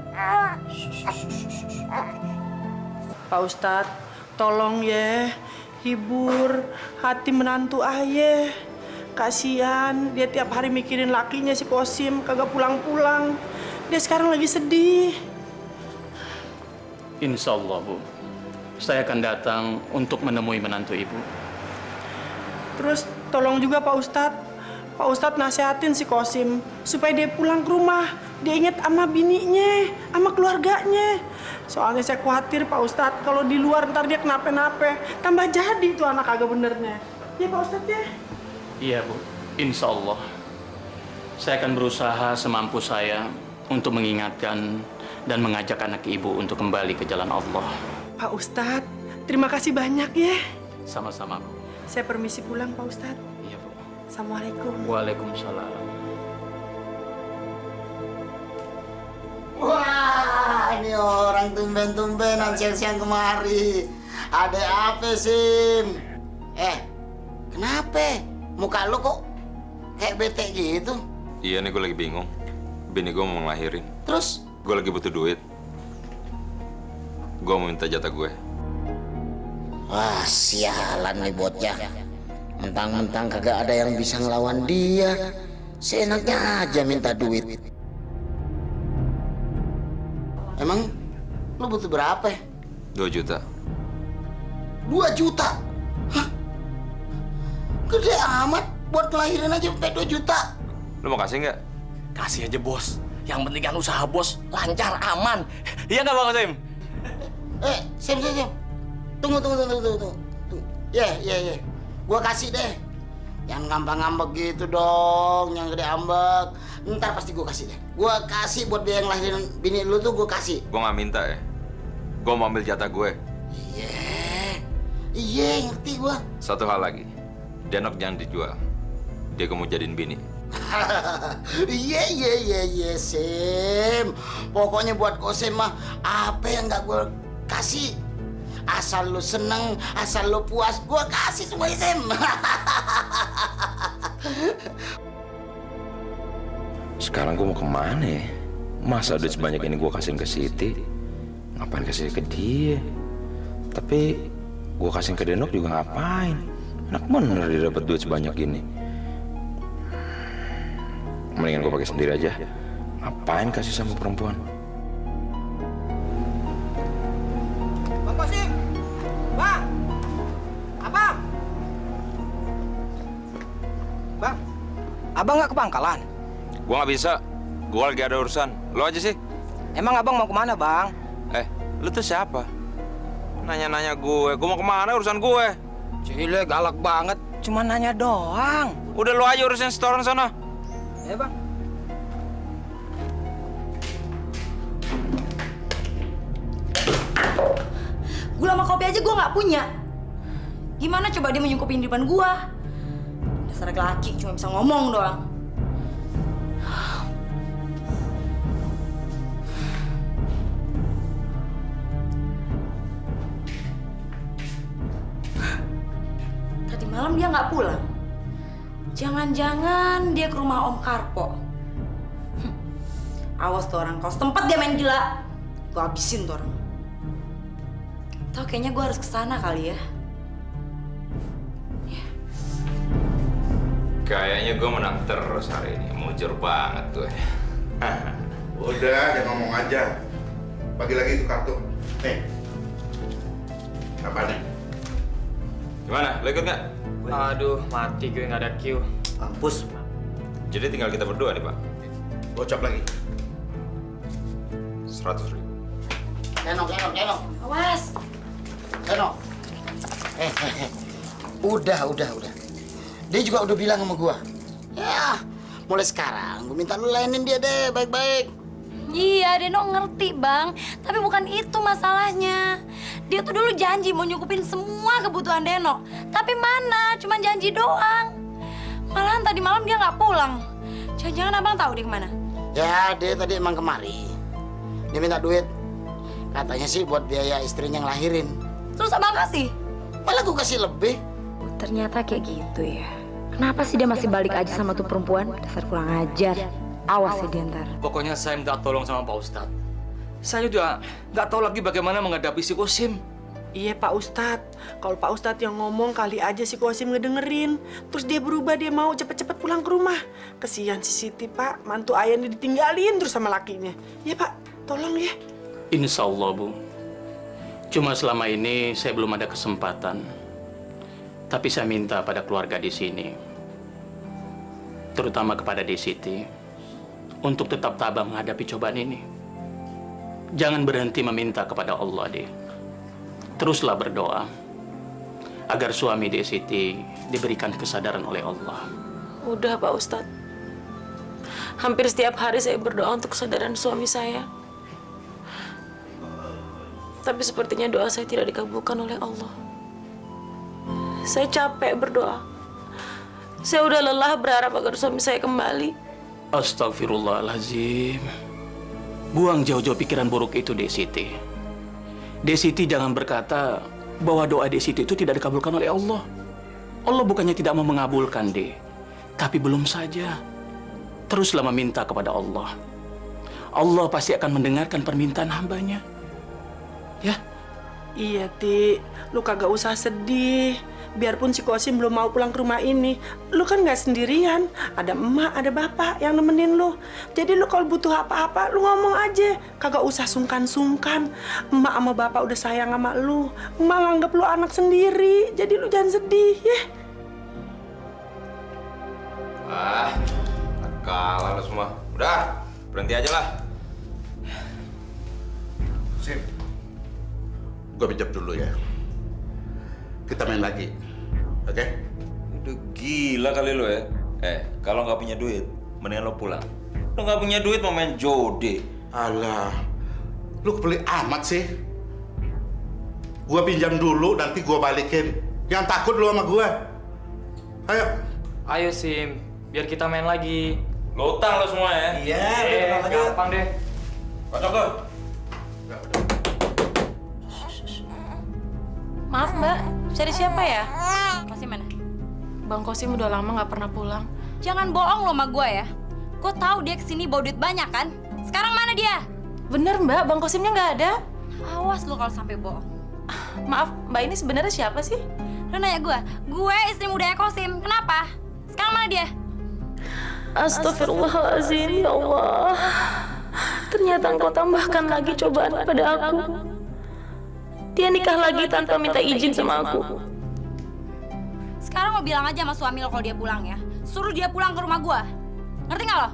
Pak Ustadz, tolong ya, hibur hati menantu ayah. Kasihan, dia tiap hari mikirin lakinya si Kosim, kagak pulang-pulang. Dia sekarang lagi sedih. Insya Allah, Bu. Saya akan datang untuk menemui menantu Ibu. Terus tolong juga Pak Ustadz. Pak Ustadz nasihatin si Kosim supaya dia pulang ke rumah. Dia inget sama bininya, sama keluarganya. Soalnya saya khawatir Pak Ustadz kalau di luar ntar dia kenapa-napa. Tambah jadi tuh anak kagak benernya. Ya Pak Ustadz ya? Iya, Bu. Insya Allah. Saya akan berusaha semampu saya untuk mengingatkan dan mengajak anak Ibu untuk kembali ke jalan Allah. Pak Ustadz, terima kasih banyak ya. Sama-sama, Bu. Saya permisi pulang Pak Ustadz. Iya, Bu. Assalamualaikum. Waalaikumsalam. Wah, ini orang tumben-tumbenan siang-siang kemari. Ada apa, Sim? Kenapa? Muka lu kok kayak bete gitu? Iya nih, gue lagi bingung. Bini gue mau ngelahirin. Terus? Gue lagi butuh duit. Gue mau minta jatah gue. Wah, sialan nih bocah. Mentang-mentang kagak ada yang bisa ngelawan dia. Seenaknya aja minta duit. Emang lu butuh berapa? 2 juta. 2 juta? Hah? Gede amat. Buat ngelahirin aja sampai 2 juta. Lu mau kasih nggak? Kasih aja, Bos. Yang penting kan usaha Bos lancar, aman. Iya nggak, Bang Sim? Sim. Tunggu. Ya. Gua kasih deh. Yang ngambek-ngambek gitu dong, yang gede ambek. Ntar pasti gua kasih deh. Gua kasih buat biaya ngelahirin bini lu tuh gua kasih. Gue nggak minta ya. Gue mau ambil jatah gue. Iya, ngerti gua. Satu hal lagi. Denok jangan dijual. Dia mau jadiin bini. Iya, Sim. Pokoknya buat Kosim mah apa yang nggak gue kasih. Asal lu seneng, asal lu puas, gue kasih semua, Sim. Sekarang gue mau kemana ya? Masa duit sebanyak ini gue kasihin ke Siti? Ngapain kasih ke dia? Tapi gue kasihin ke Denok juga ngapain? Enak bener dia dapat duit sebanyak ini. Mendingan gue pakai sendiri aja. Ngapain kasih sama perempuan? Bang Kosim! Bang! Abang! Bang, abang nggak ke pangkalan? Gue nggak bisa. Gue lagi ada urusan. Lo aja sih. Emang abang mau kemana, Bang? Lu tuh siapa? Nanya-nanya gue mau kemana urusan gue? Cile galak banget, cuma nanya doang. Udah lo aja urusin setoran sana. Ya, Bang. Gula sama kopi aja gue nggak punya. Gimana coba dia menyungkupin di depan gua? Dasar laki cuma bisa ngomong doang. Tadi malam dia nggak pulang. Jangan-jangan dia ke rumah Om Karpo. Awas tuh orang, kalau setempat dia main gila, gue habisin tuh orang. Tau kayaknya gue harus kesana kali ya. Kayaknya gue menang terus hari ini. Mujur banget gue. Udah, jangan ngomong aja. Bagi lagi itu kartu. Nih. Apa nih? Gimana? Lo ikut nggak? Aduh, mati gue nggak ada Q. Mampus. Jadi tinggal kita berdua nih, Pak. Gocap lagi. 100.000. Tenok. Awas. Tenok. Udah. Dia juga udah bilang sama gua. Ya, mulai sekarang gua minta lu layanin dia deh baik-baik. Iya, Deno ngerti, Bang. Tapi bukan itu masalahnya. Dia tuh dulu janji mau nyukupin semua kebutuhan Deno. Tapi mana? Cuma janji doang. Malahan tadi malam dia nggak pulang. Jangan-jangan Abang tahu dia kemana? Ya, dia tadi emang kemari. Dia minta duit. Katanya sih buat biaya istrinya ngelahirin. Terus Abang kasih? Malah gua kasih lebih. Ternyata kayak gitu ya. Kenapa sih dia masih balik aja sama tuh perempuan? Dasar kurang ajar. Awas ya dia ntar. Pokoknya saya minta tolong sama Pak Ustadz. Saya udah nggak tahu lagi bagaimana menghadapi si Kosim. Iya Pak Ustadz, kalau Pak Ustadz yang ngomong kali aja si Kosim ngedengerin. Terus dia berubah, dia mau cepet-cepet pulang ke rumah. Kesian si Siti Pak, mantu ayahnya ditinggalin terus sama lakinya. Ya Pak, tolong ya. Insya Allah, Bu. Cuma selama ini saya belum ada kesempatan. Tapi saya minta pada keluarga di sini, terutama kepada Desiti, untuk tetap tabah menghadapi cobaan ini. Jangan berhenti meminta kepada Allah, deh. Teruslah berdoa agar suami Desiti diberikan kesadaran oleh Allah. Udah Pak Ustadz. Hampir setiap hari saya berdoa untuk kesadaran suami saya. Tapi sepertinya doa saya tidak dikabulkan oleh Allah. Saya capek berdoa. Saya udah lelah berharap agar suami saya kembali. Astagfirullahaladzim. Buang jauh-jauh pikiran buruk itu, Desiti. Desiti jangan berkata bahwa doa Desiti itu tidak dikabulkan oleh Allah. Allah bukannya tidak mau mengabulkan, De. Tapi belum saja. Teruslah meminta kepada Allah. Allah pasti akan mendengarkan permintaan hambanya. Ya? Iya, Ti. Lu kagak usah sedih. Biarpun si Kosim belum mau pulang ke rumah ini, lu kan nggak sendirian. Ada emak, ada bapak yang nemenin lu. Jadi lu kalau butuh apa-apa, lu ngomong aja. Kagak usah sungkan-sungkan. Emak sama bapak udah sayang sama lu. Emak nganggep lu anak sendiri. Jadi lu jangan sedih, ya. Kalah lo semua. Udah, berhenti aja lah. Sim. Gua pinjam dulu ya. Kita main lagi, oke? Udah gila kali lo ya. Kalau nggak punya duit, mendingan lo pulang. Lo nggak punya duit mau main judi. Alah, lu kebeli amat sih. Gua pinjam dulu, nanti gua balikin. Yang takut lu sama gua. Ayo. Ayo Sim, biar kita main lagi. Lo utang lo semua ya. Iya, gampang deh. Kocok lo. Maaf Mbak, cari siapa ya? Kosim mana? Bang Kosim udah lama nggak pernah pulang. Jangan bohong lo sama gue ya. Gue tahu dia kesini bawa duit banyak kan? Sekarang mana dia? Bener Mbak, Bang Kosimnya nggak ada. Awas lo kalau sampai bohong. Maaf, Mbak ini sebenarnya siapa sih? Lo nanya gue istri mudanya Kosim. Kenapa? Sekarang mana dia? Astagfirullahaladzim, ya Allah. Ternyata engkau tambahkan lagi cobaan pada aku. Dia nikah lagi tanpa minta izin sama aku. Sekarang lo bilang aja sama suami lo kalau dia pulang ya. Suruh dia pulang ke rumah gue. Ngerti nggak lo?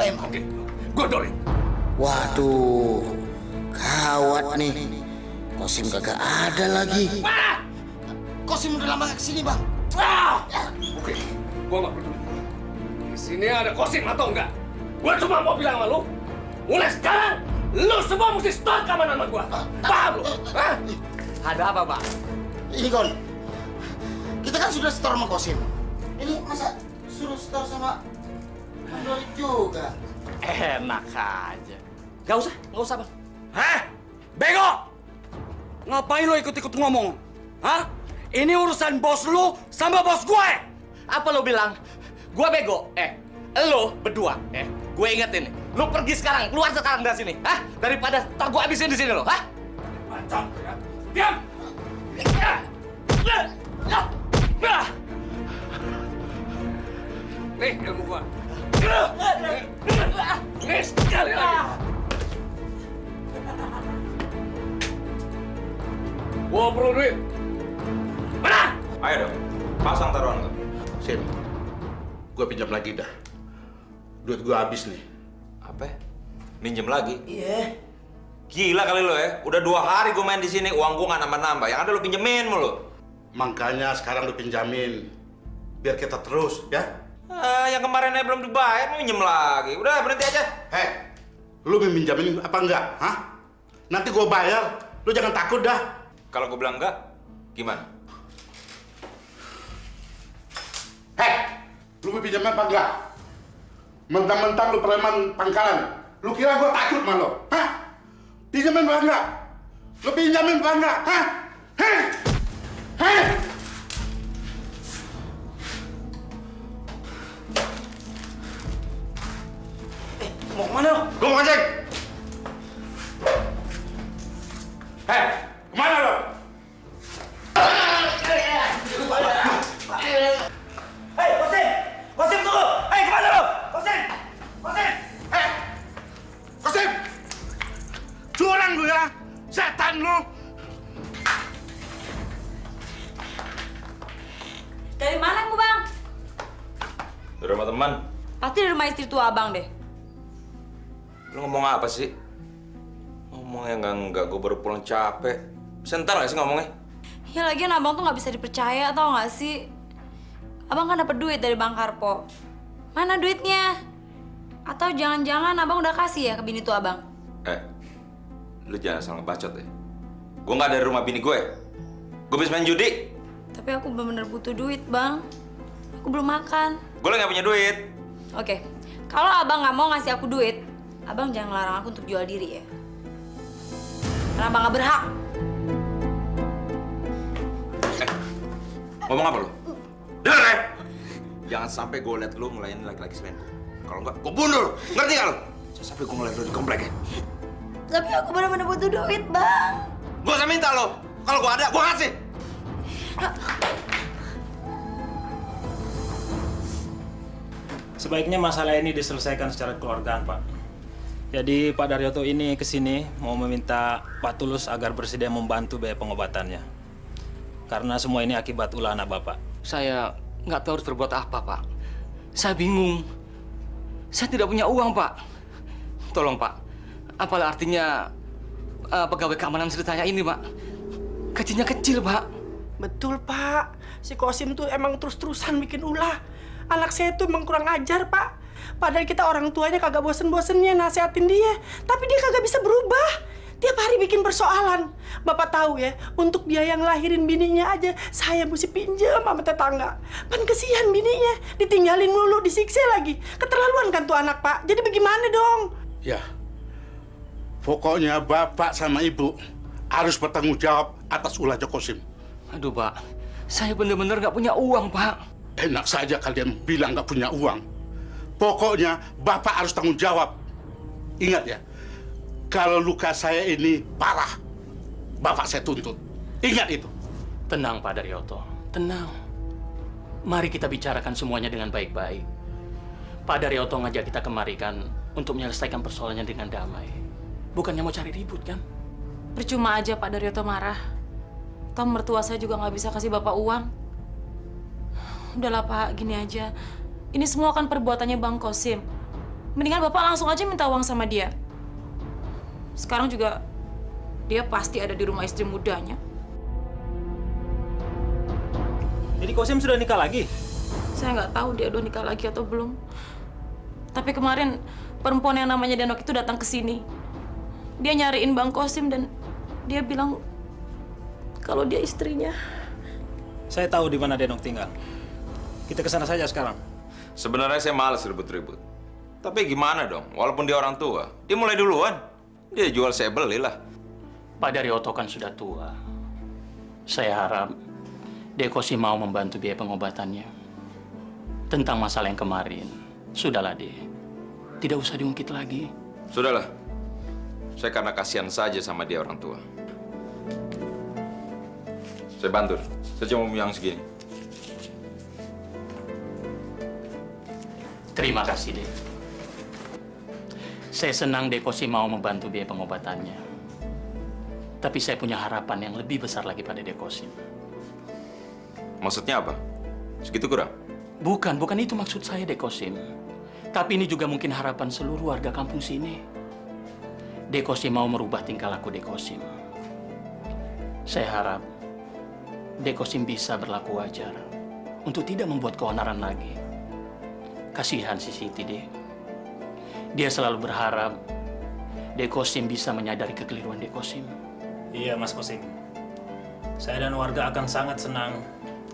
emang. Oke, gue Dorit. Waduh, gawat nih. Kosim kagak ada lagi. Kosim udah lama gak kesini, Bang. Oke, gue nggak peduli. Di sini ada Kosim atau enggak? Gue cuma mau bilang sama lu, mulai sekarang, lu semua mesti stop keamanan sama gue. Paham lu? Hah? Ada apa, Pak? Ini, Gon. Kita kan sudah setor sama Kosim. Ini masa suruh setor sama Bang Dorit juga? Enak aja. Gak usah, Bang. Hah? Bego! Ngapain lo ikut-ikut ngomong? Hah? Ini urusan bos lu sama bos gue! Apa lo bilang? Gua bego? Lo berdua. Gue ingetin nih. Lo pergi sekarang, keluar sekarang dari sini. Hah? Daripada ntar gue habisin di sini lo. Hah? Macam ya. Diam! Nih, ilmu gua. Nih, sekali lagi. Gua perlu duit. Mana? Ayo dong, pasang taruhan lo. Sim, gue pinjam lagi dah. Duit gue habis nih. Apa? Minjem lagi? Iya. Gila kali lo ya. Udah 2 hari gue main di sini, uang gue nggak nambah-nambah. Yang ada lo pinjemin mulu. Makanya sekarang lu pinjamin. Biar kita terus, ya? Yang kemarinnya belum dibayar, mau minjem lagi. Udah, berhenti aja. Hei, lu minjamin apa enggak? Hah? Nanti gue bayar. Lu jangan takut dah. Kalau gue bilang enggak, gimana? Hei, lu mau pinjamin apa enggak? Mentang-mentang lu preman pangkalan. Lu kira gue takut sama lu? Hah? Pinjamin apa enggak? Lu pinjamin apa enggak? Hah? Hei! Hei! Mau kemana lo? Gue mau ngecek. Hei, kemana lo? Hei, Kosim! Kosim, tunggu! Hei, kemana lo? Kosim! Kosim! Hei! Kosim! Curang lu ya! Setan lu! Dari mana kamu, Bang? Di rumah teman. Pasti dari rumah istri tua Abang deh. Lu ngomong apa sih? Ngomongnya enggak, gue baru pulang capek. Sebentar nggak sih ngomongnya? Ya lagian Abang tuh nggak bisa dipercaya, tau nggak sih? Abang kan dapat duit dari Bang Karpo. Mana duitnya? Atau jangan-jangan Abang udah kasih ya ke bini tua Abang? Lu jangan asal ngebacot ya. Gue nggak dari rumah bini gue. Gue bisa main judi. Tapi aku bener-bener butuh duit, Bang. Aku belum makan. Gue lagi nggak punya duit. Oke, kalau Abang nggak mau ngasih aku duit, Abang jangan larang aku untuk jual diri ya. Karena Abang nggak berhak. Ngomong apa lu? Dengar ya? Jangan sampai gue liat lu ngelayanin laki-laki semenku. Kalau enggak, gue bunuh lu. Ngerti gak lu? Jangan sampai gue ngeliat lu di komplek ya. Tapi aku bener-bener butuh duit, Bang. Gue usah minta lo. Kalau gue ada, gue kasih. Sebaiknya masalah ini diselesaikan secara kekeluargaan, Pak. Jadi Pak Daryoto ini kesini mau meminta Pak Tulus agar bersedia membantu biaya pengobatannya. Karena semua ini akibat ulah anak Bapak. Saya nggak tahu harus berbuat apa, Pak. Saya bingung. Saya tidak punya uang, Pak. Tolong, Pak. Apalah artinya pegawai keamanan ceritanya ini, Pak? Gajinya kecil, Pak. Betul, Pak. Si Kosim tuh emang terus-terusan bikin ulah. Anak saya tuh emang kurang ajar, Pak. Padahal kita orang tuanya kagak bosen-bosennya nasihatin dia. Tapi dia kagak bisa berubah. Tiap hari bikin persoalan. Bapak tahu ya, untuk biaya ngelahirin bininya aja, saya mesti pinjam sama tetangga. Pan kesian bininya, ditinggalin mulu, disiksa lagi. Keterlaluan kan tuh anak, Pak. Jadi bagaimana dong? Ya, pokoknya bapak sama ibu harus bertanggung jawab atas ulahnya Kosim. Aduh, Pak. Saya bener-bener nggak punya uang, Pak. Enak saja kalian bilang nggak punya uang. Pokoknya bapak harus tanggung jawab. Ingat ya, kalau luka saya ini parah, bapak saya tuntut. Ingat itu. Tenang, Pak Daryoto. Tenang. Mari kita bicarakan semuanya dengan baik-baik. Pak Daryoto ngajak kita kemari kan untuk menyelesaikan persoalannya dengan damai. Bukannya mau cari ribut, kan? Percuma aja Pak Daryoto marah. Toh mertua saya juga nggak bisa kasih Bapak uang. Udahlah Pak, gini aja. Ini semua kan perbuatannya Bang Kosim. Mendingan Bapak langsung aja minta uang sama dia. Sekarang juga dia pasti ada di rumah istri mudanya. Jadi Kosim sudah nikah lagi? Saya nggak tahu dia udah nikah lagi atau belum. Tapi kemarin perempuan yang namanya Denok itu datang ke sini. Dia nyariin Bang Kosim dan dia bilang kalau dia istrinya. Saya tahu di mana Denok tinggal. Kita ke sana saja sekarang. Sebenarnya saya malas ribut-ribut. Tapi gimana dong? Walaupun dia orang tua, dia mulai duluan. Dia jual, saya belilah. Pak Daryoto kan sudah tua. Saya harap Dekosim mau membantu biaya pengobatannya. Tentang masalah yang kemarin, sudahlah De. Tidak usah diungkit lagi. Sudahlah. Saya karena kasihan saja sama dia orang tua. Saya bantu. Saya cuma mau yang segini. Terima kasih, De. Saya senang Dekosim mau membantu biaya pengobatannya. Tapi saya punya harapan yang lebih besar lagi pada Dekosim. Maksudnya apa? Segitu kurang? Bukan itu maksud saya, Dekosim. Tapi ini juga mungkin harapan seluruh warga kampung sini. Dekosim mau merubah tingkah laku Dekosim. Saya harap Dekosim bisa berlaku wajar untuk tidak membuat keonaran lagi. Kasihan si Siti, Dek. Dia selalu berharap Dekosim bisa menyadari kekeliruan Dekosim. Iya, Mas Kosim. Saya dan warga akan sangat senang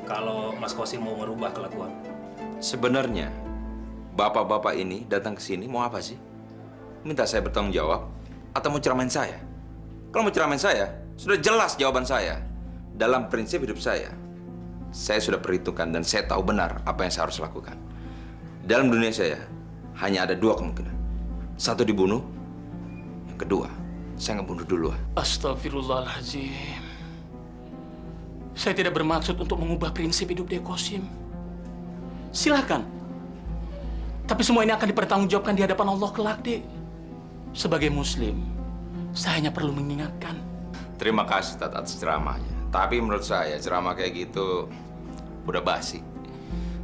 kalau Mas Kosim mau merubah kelakuan. Sebenarnya, bapak-bapak ini datang ke sini mau apa sih? Minta saya bertanggung jawab atau mau ceramain saya? Kalau mau ceramain saya, sudah jelas jawaban saya. Dalam prinsip hidup saya sudah perhitungkan dan saya tahu benar apa yang saya harus lakukan. Dalam dunia saya, hanya ada dua kemungkinan. Satu dibunuh, yang kedua, saya ngebunuh duluan. Astagfirullahaladzim. Saya tidak bermaksud untuk mengubah prinsip hidup Dekosim. Silakan. Tapi semua ini akan dipertanggungjawabkan di hadapan Allah kelak, Dek. Sebagai Muslim, saya hanya perlu mengingatkan. Terima kasih Tat atas ceramahnya. Tapi menurut saya ceramah kayak gitu udah basi.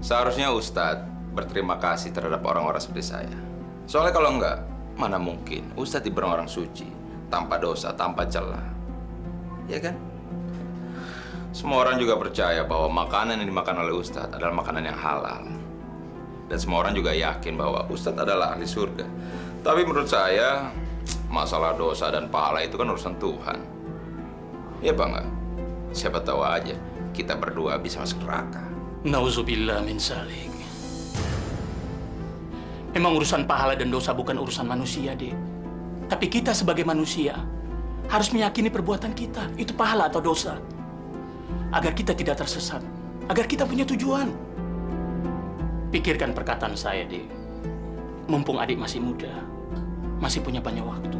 Seharusnya Ustadz berterima kasih terhadap orang-orang seperti saya. Soalnya kalau enggak, mana mungkin Ustadz diberi orang suci, tanpa dosa, tanpa celah. Ya kan? Semua orang juga percaya bahwa makanan yang dimakan oleh Ustadz adalah makanan yang halal. Dan semua orang juga yakin bahwa Ustadz adalah ahli surga. Tapi menurut saya, masalah dosa dan pahala itu kan urusan Tuhan. Iya Bang? Siapa tahu aja kita berdua bisa masuk neraka. Nauzubillah min zalik. Memang urusan pahala dan dosa bukan urusan manusia, Dek. Tapi kita sebagai manusia harus meyakini perbuatan kita itu pahala atau dosa. Agar kita tidak tersesat, agar kita punya tujuan. Pikirkan perkataan saya, Dek. Mumpung adik masih muda, masih punya banyak waktu.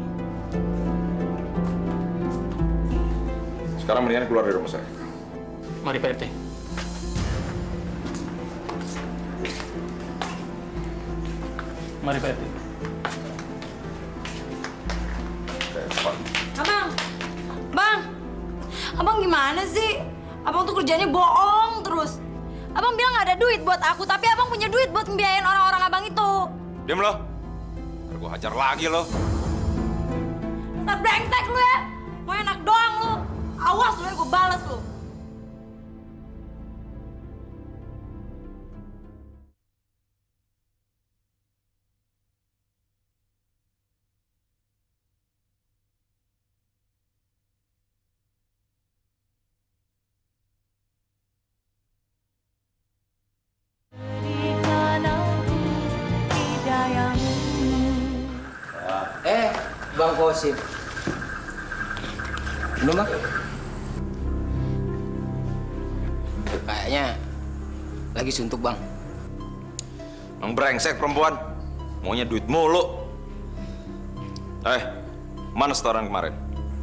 Sekarang mendingan keluar dari rumah saya. Mari Pak RT. Mari Pak RT. Abang gimana sih? Abang tuh kerjanya bohong terus. Abang bilang nggak ada duit buat aku, tapi abang punya duit buat membiayain orang-orang abang itu. Diam lo. Ntar gua hajar lagi lo. Ntar brengsek lu ya. Mau enak doang lu. Awas lu ya, gue balas lu. Bang Kosim. Belum, Bang? Kayaknya lagi suntuk, Bang. Emang brengsek perempuan. Maunya duit mulu. Mana setoran kemarin?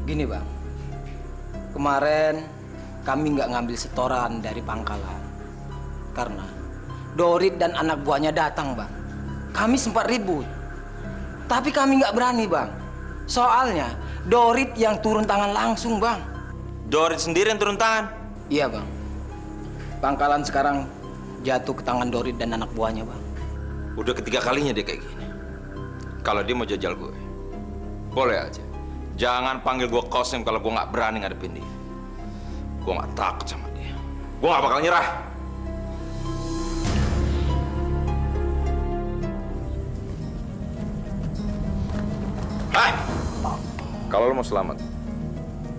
Gini, Bang. Kemarin kami nggak ngambil setoran dari pangkalan. Karena Dorit dan anak buahnya datang, Bang. Kami sempat ribut. Tapi kami nggak berani, Bang. Soalnya Dorit yang turun tangan langsung, Bang. Dorit sendiri yang turun tangan? Iya, Bang. Pangkalan sekarang jatuh ke tangan Dorit dan anak buahnya, Bang. Udah ketiga kalinya dia kayak gini. Kalau dia mau jajal gue, boleh aja. Jangan panggil gue Kosim kalau gue nggak berani ngadepin dia. Gue nggak takut sama dia. Gue nggak bakal nyerah. Kalau lo mau selamat,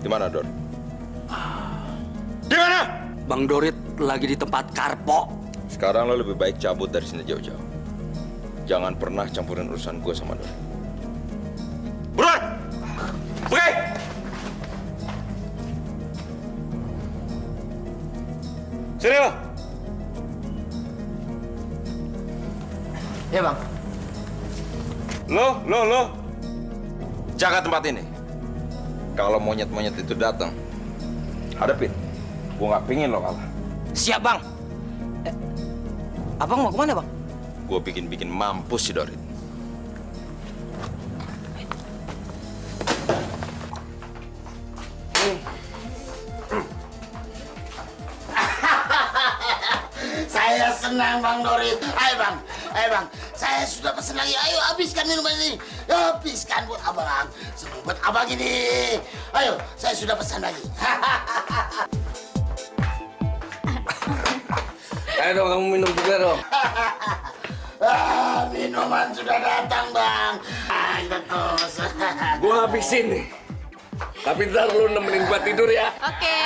di mana Dor? Di mana? Bang Dorit lagi di tempat Karpo. Sekarang lo lebih baik cabut dari sini jauh-jauh. Jangan pernah campurin urusan gue sama Dor. Buruan! Pergi! Sini lo! Ya bang. Lo! Jaga tempat ini. Kalau monyet-monyet itu datang, hadapin. Gue nggak pingin lo kalah. Siap bang. Abang mau kemana bang? Gue bikin mampus si Dorit. Saya senang Bang Dorit. Ayo bang. Saya sudah pesan lagi. Ayo habiskan minuman ini. Habiskan buat abang. Semua buat abang ini. Ayo, saya sudah pesan lagi. Ayo dong, kamu minum juga dong. Minuman sudah datang bang. Kita terus. Gua habisin nih. Tapi ntar lu nemenin gua tidur ya. Oke.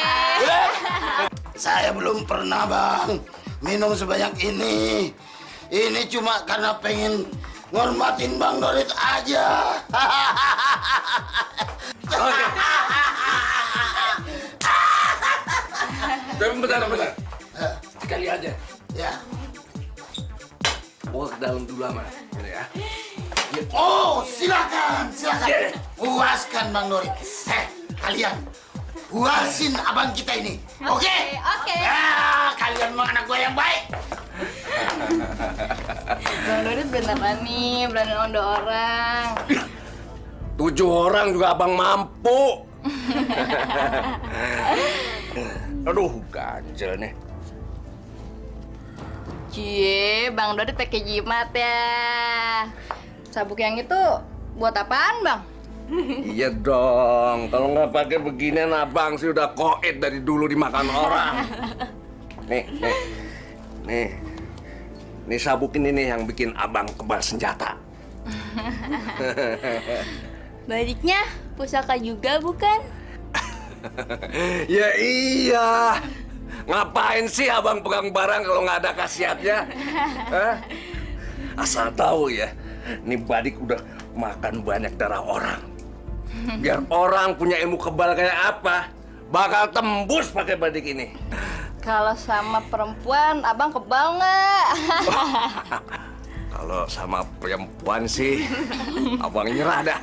Saya belum pernah bang minum sebanyak ini. Ini cuma karena pengen ngormatin Bang Dorit aja. Oke. Bentar. Sekali aja. Ya. Gua ke dalam dulu ama. Ini ya. Oh, silakan. Puaskan Bang Dorit. Kalian puasin abang kita ini. Oke? Ya, kalian mau anak gue yang baik. Bang Dorit beneran nih, berani nonton orang. 7 orang juga abang mampu. Aduh, ganjel nih. Cie, Bang Dorit pakai jimat ya. Sabuk yang itu buat apaan, Bang? Iya dong, kalau nggak pakai beginian abang sih udah koit dari dulu dimakan orang. Nih sabuk ini nih yang bikin abang kebal senjata. Baliknya pusaka juga bukan? Ya iya, ngapain sih abang pegang barang kalau nggak ada khasiatnya? Hah? Asal tahu ya, nih Badik udah makan banyak darah orang. Biar orang punya ilmu kebal kayak apa, bakal tembus pakai Badik ini. Kalau sama perempuan, abang kebal nggak? Kalau sama perempuan sih, abang nyerah dah.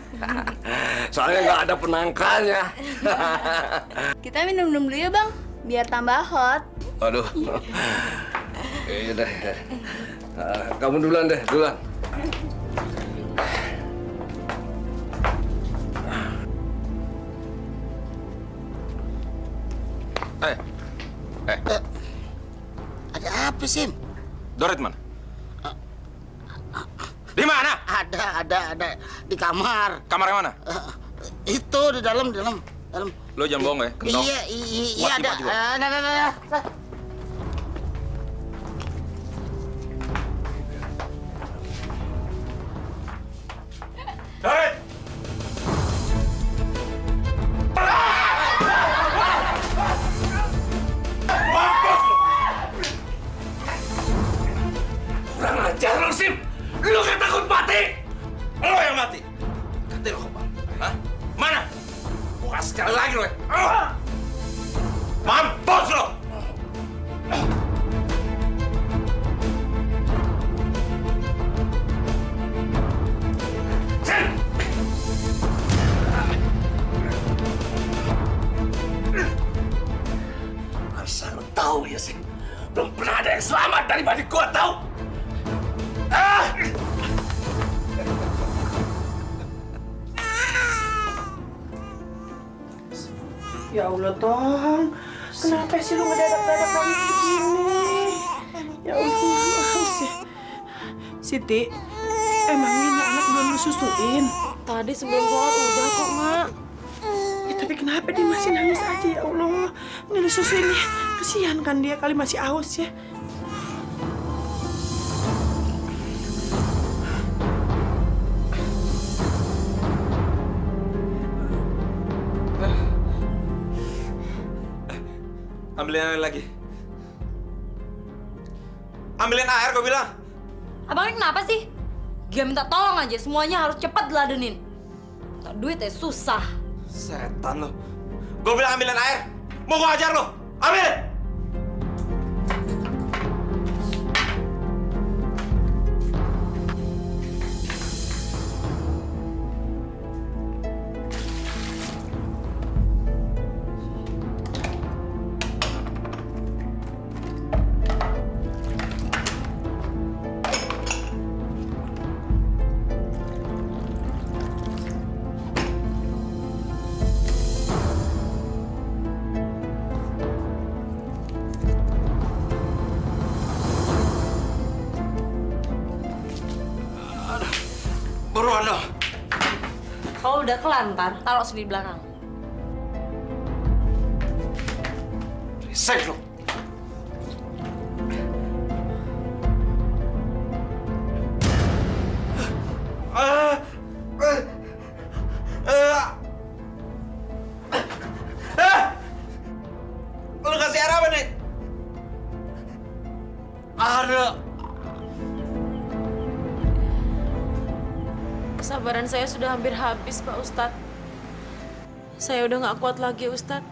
Soalnya nggak ada penangkalnya. Kita minum dulu ya, Bang, biar tambah hot. Aduh. Iya dah. Kamu duluan deh, duluan. Ada apa, Sim? Dorit mana? Di mana? Ada di kamar. Kamar yang mana? Itu di dalam. Lo jangan bohong ya, Kentong. Iya ada. Nah. Dorit! Kurang ajar lu, Sim! Lu kan takut mati! Lo yang mati! Kata lo kebal. Hah? Mana? Buka sekali lagi lo ya. Mampus lo! Sim! Asal lu tahu ya, Sim. Belum pernah ada yang selamat dari Badik gua, tahu? Ya Allah, Tong. Kenapa sih lu ngedadak-dadak nangis begini? Ya Allah, maaf sih. Siti, emang ini anak belum disusuin? Tadi sebelum sholat udah kok, Mak. Ya, tapi kenapa dia masih nangis aja ya Allah? Ini disusuin nih. Kesian kan dia kali masih haus ya. Ambilin air lagi. Ambilin air, gue bilang. Abang ini kenapa sih? Dia minta tolong aja, semuanya harus cepat diladenin. Tak duit ya susah. Setan lo. Gue bilang ambilin air. Mau gue ajar lo. Ambil! Buruan lo. Kalau udah kelar ntar, taruh sini di belakang. Resek lo. Lu kasih air apa nih? Ada. Kesabaran saya sudah hampir habis, Pak Ustadz. Saya udah nggak kuat lagi, Ustadz.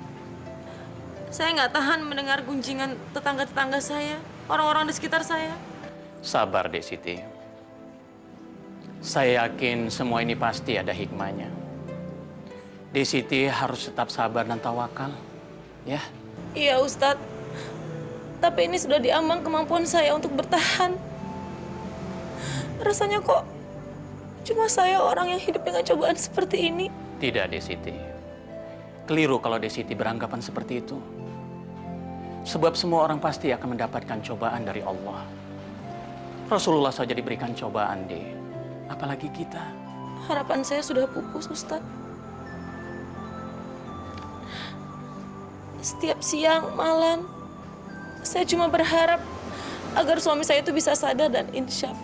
Saya nggak tahan mendengar gunjingan tetangga-tetangga saya, orang-orang di sekitar saya. Sabar, Dek Siti. Saya yakin semua ini pasti ada hikmahnya. Dek Siti harus tetap sabar dan tawakal, ya. Iya, Ustadz. Tapi ini sudah diambang kemampuan saya untuk bertahan. Rasanya kok cuma saya orang yang hidup dengan cobaan seperti ini. Tidak, Dek Siti. Keliru kalau Dek Siti beranggapan seperti itu. Sebab semua orang pasti akan mendapatkan cobaan dari Allah. Rasulullah saja diberikan cobaan, Dek. Apalagi kita. Harapan saya sudah pupus, Ustadz. Setiap siang, malam, saya cuma berharap agar suami saya itu bisa sadar dan insyaf.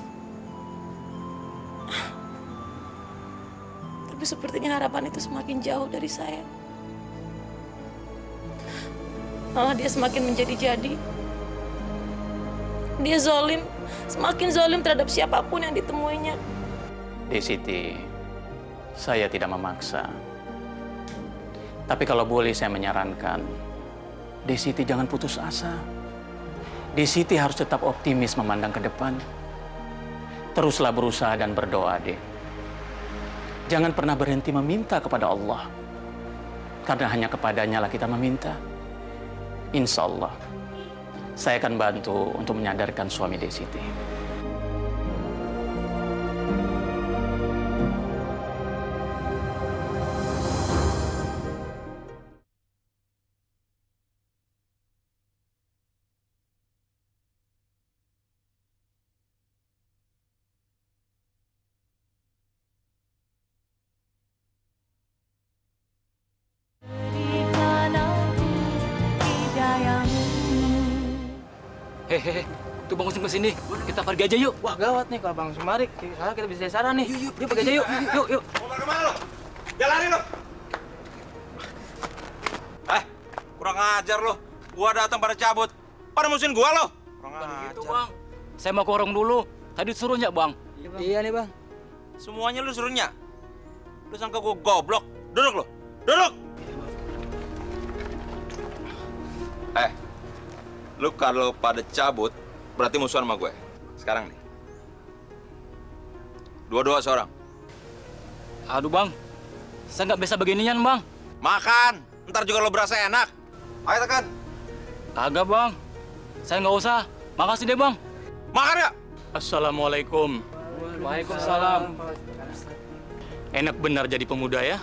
Tapi sepertinya harapan itu semakin jauh dari saya. Malah dia semakin menjadi-jadi. Dia zolim, semakin zolim terhadap siapapun yang ditemuinya. Dek Siti, saya tidak memaksa. Tapi kalau boleh saya menyarankan, Dek Siti jangan putus asa. Dek Siti harus tetap optimis memandang ke depan. Teruslah berusaha dan berdoa, Dek. Jangan pernah berhenti meminta kepada Allah. Karena hanya kepadanya lah kita meminta. Insya Allah, saya akan bantu untuk menyadarkan suami Dek Siti. Hehehe, tuh Bang Usim kesini. Kita pergi aja yuk. Wah gawat nih kalau Bang Sumarik. Sekarang kita bisa saran nih. Yuk, pergi aja yuk. Yuk. Mau kemana lo? Jangan lari lo. Kurang ajar lo. Gua datang pada cabut. Pada musuhin gua lo. Kurang ajar. Gitu, Bang. Saya mau ke warung dulu. Tadi suruhnya, Bang. Iya nih, Bang. Semuanya lu suruhnya. Lu sangka gua goblok. Duduk lo. Duduk. Lu kalau pada cabut, berarti musuhan sama gue. Sekarang nih. Dua-dua seorang. Aduh, Bang. Saya nggak bisa beginian, Bang. Makan. Ntar juga lo berasa enak. Ayo tekan. Kagak, Bang. Saya nggak usah. Makasih deh, Bang. Makan ya? Assalamualaikum. Waalaikumsalam. Enak benar jadi pemuda ya.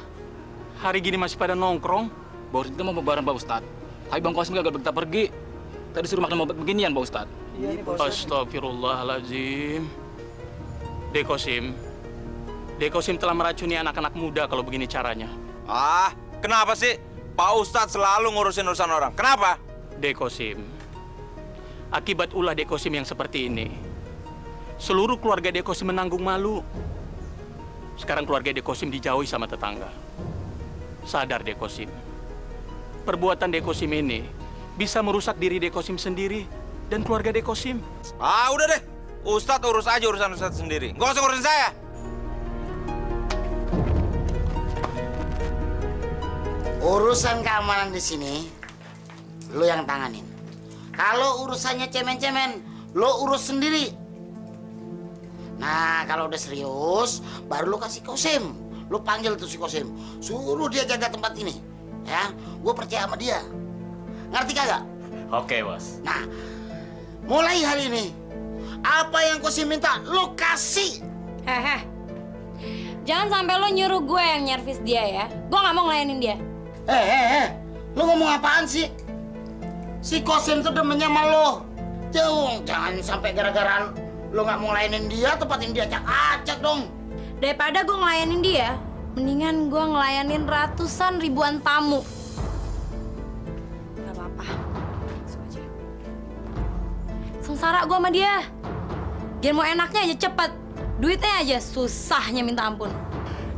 Hari gini masih pada nongkrong. Baru kita mau lebaran, Pak Ustadz. Tapi Bang Kosim gak kita pergi. Tadi suruh makan obat beginian, Pak Ustadz. Astagfirullahaladzim. Dek Kosim, Dekosim telah meracuni anak-anak muda kalau begini caranya. Ah, kenapa sih Pak Ustadz selalu ngurusin urusan orang? Kenapa? Dekosim, akibat ulah Dekosim yang seperti ini, seluruh keluarga Dekosim menanggung malu. Sekarang keluarga Dekosim dijauhi sama tetangga. Sadar Dekosim, perbuatan Dekosim ini bisa merusak diri Dekosim sendiri dan keluarga Dekosim. Ah, udah deh. Ustadz urus aja urusan Ustadz sendiri. Nggak usah ngurusin saya. Urusan keamanan di sini, lo yang tanganin. Kalau urusannya cemen-cemen, lo urus sendiri. Nah, kalau udah serius, baru lo kasih Kosim. Lo panggil tuh si Kosim, suruh dia jaga tempat ini. Ya, gue percaya sama dia. Ngerti kagak? Oke, Bos. Nah, mulai hari ini, apa yang Kosim minta, lo kasih. Hehe. Jangan sampai lo nyuruh gue yang nyervis dia ya. Gue nggak mau ngelayanin dia. Lo ngomong apaan sih? Si Kosim tuh demennya sama lo. Jangan sampai gara-gara lo nggak mau ngelayanin dia, tempatin dia acak-acak dong. Daripada gue ngelayanin dia, mendingan gue ngelayanin ratusan ribuan tamu. Gak apa-apa. Langsung aja. Sengsara gue sama dia. Dia mau enaknya aja cepet. Duitnya aja susahnya minta ampun.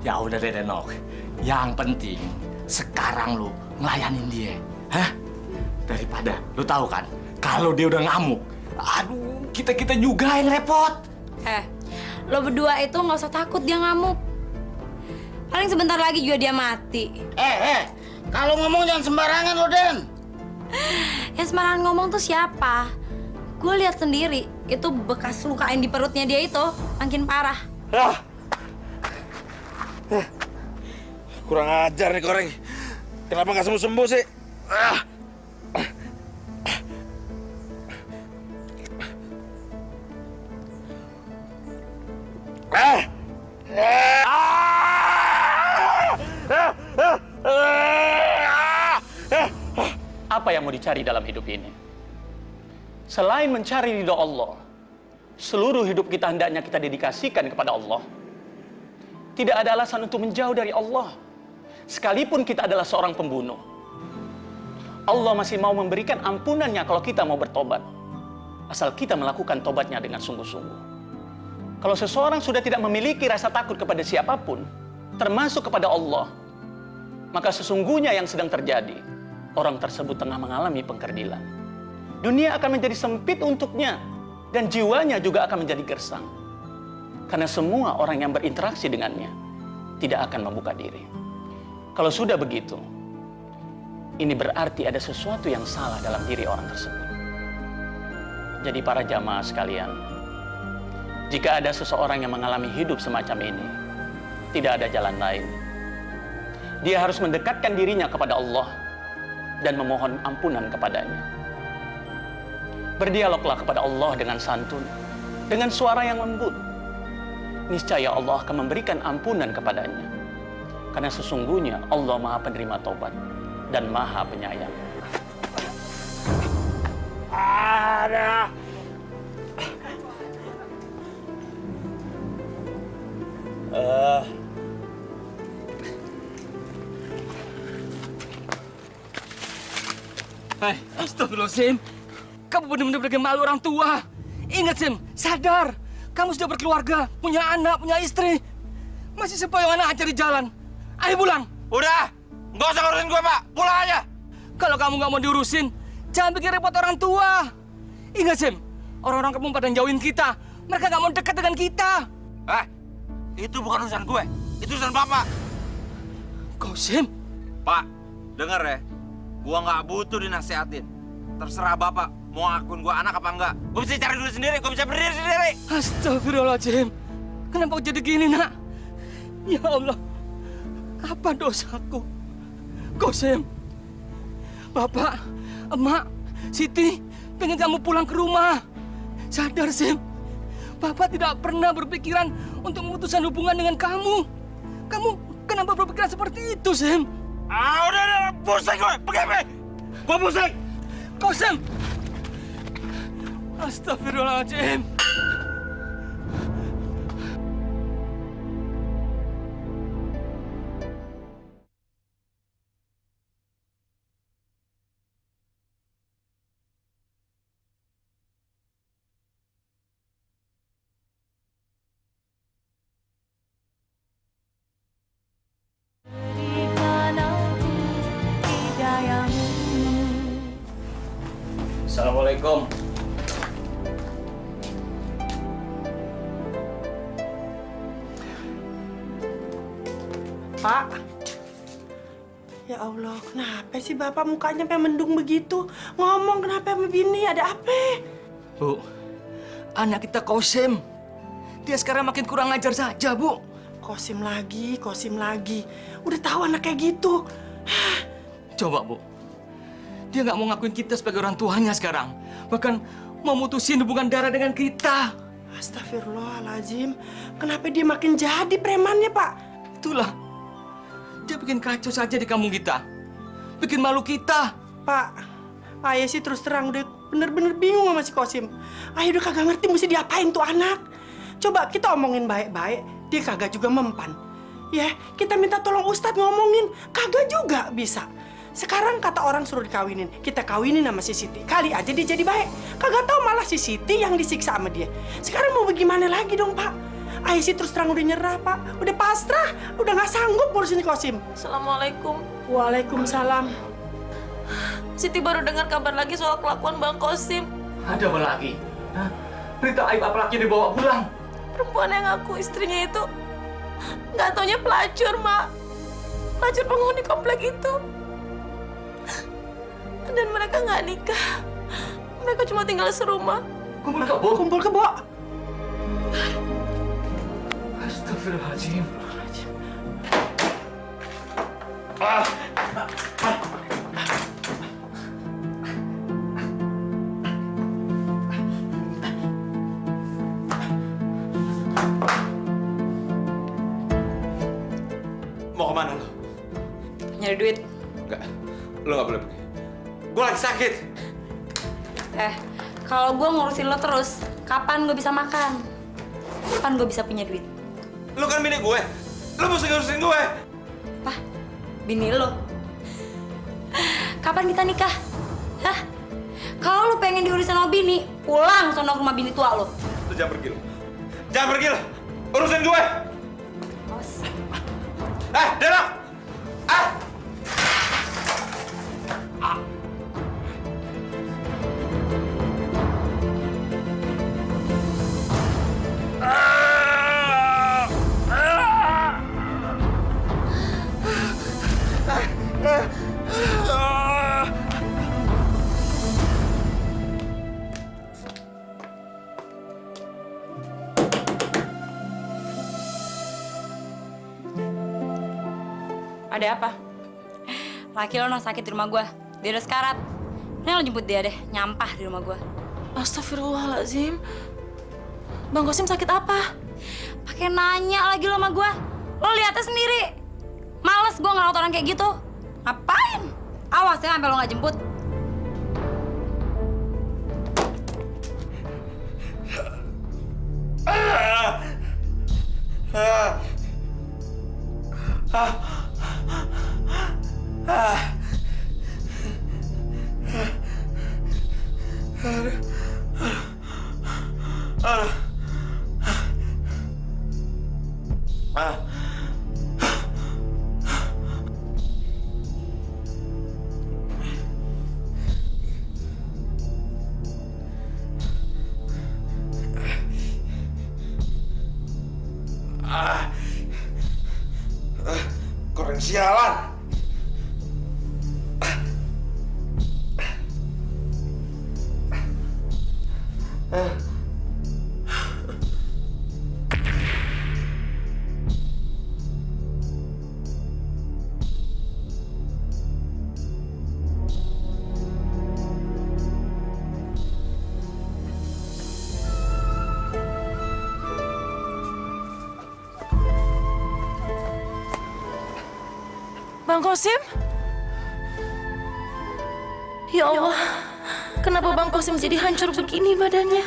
Ya udah deh Denok. Yang penting sekarang lu ngelayanin dia. Hah? Daripada lu tahu kan, kalau dia udah ngamuk, aduh, kita juga yang repot. Lo berdua itu nggak usah takut dia ngamuk. Paling sebentar lagi juga dia mati. Kalau ngomong jangan sembarangan lo, Den. Yang sembarangan ngomong tuh siapa? Gue lihat sendiri, itu bekas luka yang di perutnya dia itu makin parah. Kurang ajar nih Koreng. Kenapa nggak sembuh-sembuh sih? Apa yang mau dicari dalam hidup ini? Selain mencari ridho Allah, seluruh hidup kita hendaknya kita dedikasikan kepada Allah. Tidak ada alasan untuk menjauh dari Allah. Sekalipun kita adalah seorang pembunuh, Allah masih mau memberikan ampunannya kalau kita mau bertobat. Asal kita melakukan tobatnya dengan sungguh-sungguh. Kalau seseorang sudah tidak memiliki rasa takut kepada siapapun, termasuk kepada Allah, maka sesungguhnya yang sedang terjadi, orang tersebut tengah mengalami pengkerdilan. Dunia akan menjadi sempit untuknya, dan jiwanya juga akan menjadi gersang. Karena semua orang yang berinteraksi dengannya tidak akan membuka diri. Kalau sudah begitu, ini berarti ada sesuatu yang salah dalam diri orang tersebut. Jadi para jamaah sekalian, jika ada seseorang yang mengalami hidup semacam ini, tidak ada jalan lain. Dia harus mendekatkan dirinya kepada Allah dan memohon ampunan kepadanya. Berdialoglah kepada Allah dengan santun, dengan suara yang lembut. Niscaya Allah akan memberikan ampunan kepadanya. Karena sesungguhnya Allah Maha Penerima Tobat dan Maha Penyayang. Ada. Astagfirullahaladzim. Kamu benar-benar bikin malu orang tua. Ingat, Sim, sadar. Kamu sudah berkeluarga, punya anak, punya istri. Masih sepoyongan aja di jalan. Ayo pulang. Udah, nggak usah ngurusin gue, Pak. Pulang aja. Kalau kamu nggak mau diurusin, jangan bikin repot orang tua. Ingat, Sim, orang-orang kamu pada jauhin kita. Mereka nggak mau dekat dengan kita. Itu bukan urusan gue. Itu urusan Bapak. Kau, Sim? Pak, denger ya. Gua nggak butuh dinasehatin. Terserah Bapak mau ngakuin gua anak apa enggak. Gua bisa cari dulu sendiri, gua bisa berdiri sendiri. Astagfirullahaladzim. Kenapa jadi gini, Nak? Ya Allah, apa dosaku? Kosim, Bapak, Emak, Siti, pengen kamu pulang ke rumah. Sadar, Sim. Bapak tidak pernah berpikiran untuk memutuskan hubungan dengan kamu. Kamu kenapa berpikiran seperti itu, Sim? Udah, pusing gue, pergi. Gue pusing. Kosim! Astagfirullahaladzim. Assalamualaikum. Pak. Ya Allah, kenapa sih Bapak mukanya sampai mendung begitu? Ngomong kenapa sama bini, ada apa? Bu, anak kita Kosim. Dia sekarang makin kurang ajar saja, Bu. Kosim lagi, Kosim lagi. Udah tahu anak kayak gitu. Coba, Bu. Dia nggak mau ngakuin kita sebagai orang tuanya sekarang. Bahkan mau mutusin hubungan darah dengan kita. Astagfirullahaladzim. Kenapa dia makin jadi premannya, Pak? Itulah. Dia bikin kacau saja di kampung kita. Bikin malu kita. Pak, ayah sih terus terang udah bener-bener bingung sama si Kosim. Ayah udah kagak ngerti mesti diapain tuh anak. Coba kita omongin baik-baik, dia kagak juga mempan. Ya, kita minta tolong Ustadz ngomongin, kagak juga bisa. Sekarang kata orang suruh dikawinin, kita kawinin sama si Siti. Kali aja dia jadi baik. Kagak tahu malah si Siti yang disiksa sama dia. Sekarang mau bagaimana lagi dong, Pak? Ayah sih terus terang udah nyerah, Pak. Udah pasrah, udah nggak sanggup ngurusin Kosim. Assalamualaikum. Waalaikumsalam. Siti baru dengar kabar lagi soal kelakuan Bang Kosim. Ada apa lagi? Hah? Berita aib apa lagi dibawa pulang? Perempuan yang ngaku istrinya itu nggak taunya pelacur, Mak. Pelacur penghuni komplek itu. Dan mereka nggak nikah. Mereka cuma tinggal serumah. Kumpul kebo. Kumpul kebo. Astagfirullahaladzim. Mau kemana lo? Nyari duit. Enggak, lo nggak boleh pergi. Gue lagi sakit. Kalau gue ngurusin lo terus, kapan gue bisa makan? Kapan gue bisa punya duit? Lo kan bini gue. Lo mesti ngurusin gue. Apa? Bini lo? Kapan kita nikah? Hah? Kalau lo pengen diurusin sama bini, pulang sono ke rumah bini tua lo. Lo jangan pergi lo. Jangan pergi lo. Urusin gue. Awas. Denok! Ada apa? Laki lo sakit di rumah gue. Dia udah sekarat. Ini lo jemput dia deh, nyampah di rumah gue. Astagfirullahaladzim. Bang Kosim sakit apa? Pakai nanya lagi lo sama gue. Lo lihatnya sendiri. Males gue ngerawat orang kayak gitu. Ngapain? Awas ya sampai lo nggak jemput. Koreng sialan. Bang Kosim? Ya Allah, kenapa Bang Kosim jadi hancur begini badannya?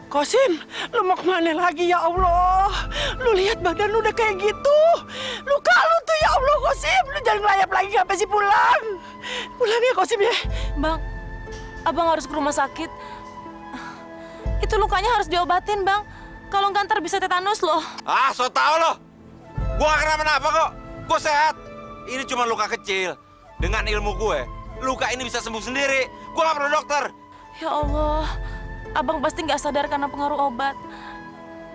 Kosim, lu mau kemana lagi ya Allah? Lu lihat badan lu udah kayak gitu. Luka lu tuh ya Allah Kosim. Lu jangan ngelayap lagi sampai sih pulang. Pulang ya Kosim ya. Bang, abang harus ke rumah sakit. Itu lukanya harus diobatin, Bang. Kalau nggak ntar bisa tetanus loh. So tau lo. Gue gak kenapa-napa kok. Gue sehat. Ini cuma luka kecil. Dengan ilmu gue, luka ini bisa sembuh sendiri. Gue gak perlu dokter. Ya Allah, abang pasti nggak sadar karena pengaruh obat.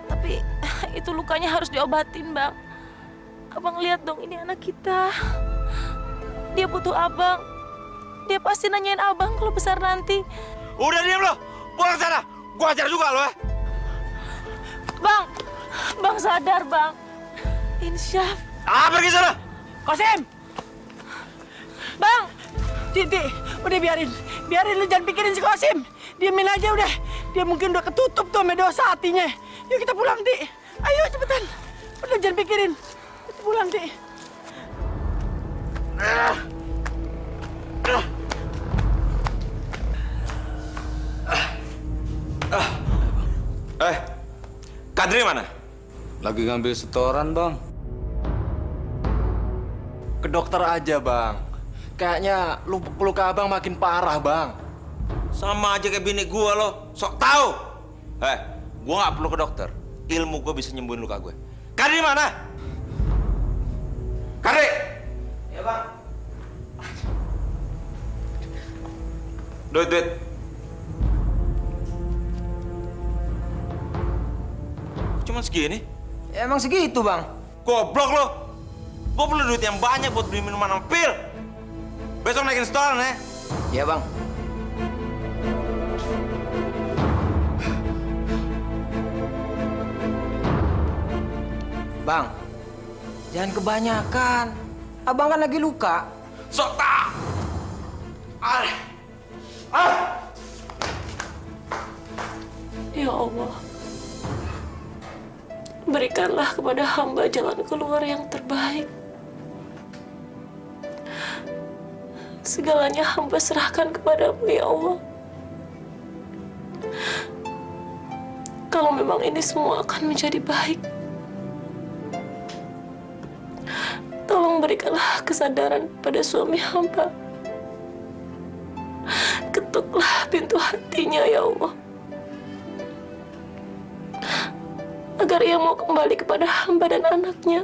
Tapi itu lukanya harus diobatin, Bang. Abang lihat dong, ini anak kita. Dia butuh abang. Dia pasti nanyain abang kalau besar nanti. Udah diam lo, pulang sana. Gua ajar juga lo ya. Bang, Bang sadar, Bang. Insyaf. Pergi sana. Kosim! Bang! Titi, udah biarin lu jangan pikirin si Kosim. Diamin aja udah. Dia mungkin udah ketutup tuh sama dosa hatinya. Yuk kita pulang, Ti. Ayo cepetan. Udah jangan pikirin. Kita pulang, Ti. Kadri mana? Lagi ngambil setoran, Bang. Ke dokter aja, Bang. Kayaknya luka abang makin parah, Bang. Sama aja kayak bini gua lo, sok tahu. Gua nggak perlu ke dokter. Ilmu gua bisa nyembuhin luka gue. Kadri mana? Kadri! Ya, Bang. Duit. Cuma segini? Ya, emang segitu, Bang. Goblok lo. Gua perlu duit yang banyak buat beli minuman sama pil. Besok naikin setoran ya. Iya, Bang. Bang, jangan kebanyakan. Abang kan lagi luka. Sok tak. Ya Allah, berikanlah kepada hamba jalan keluar yang terbaik. Segalanya hamba serahkan kepadamu, ya Allah. Kalau memang ini semua akan menjadi baik, tolong berikanlah kesadaran pada suami hamba. Ketuklah pintu hatinya, ya Allah, agar ia mau kembali kepada hamba dan anaknya.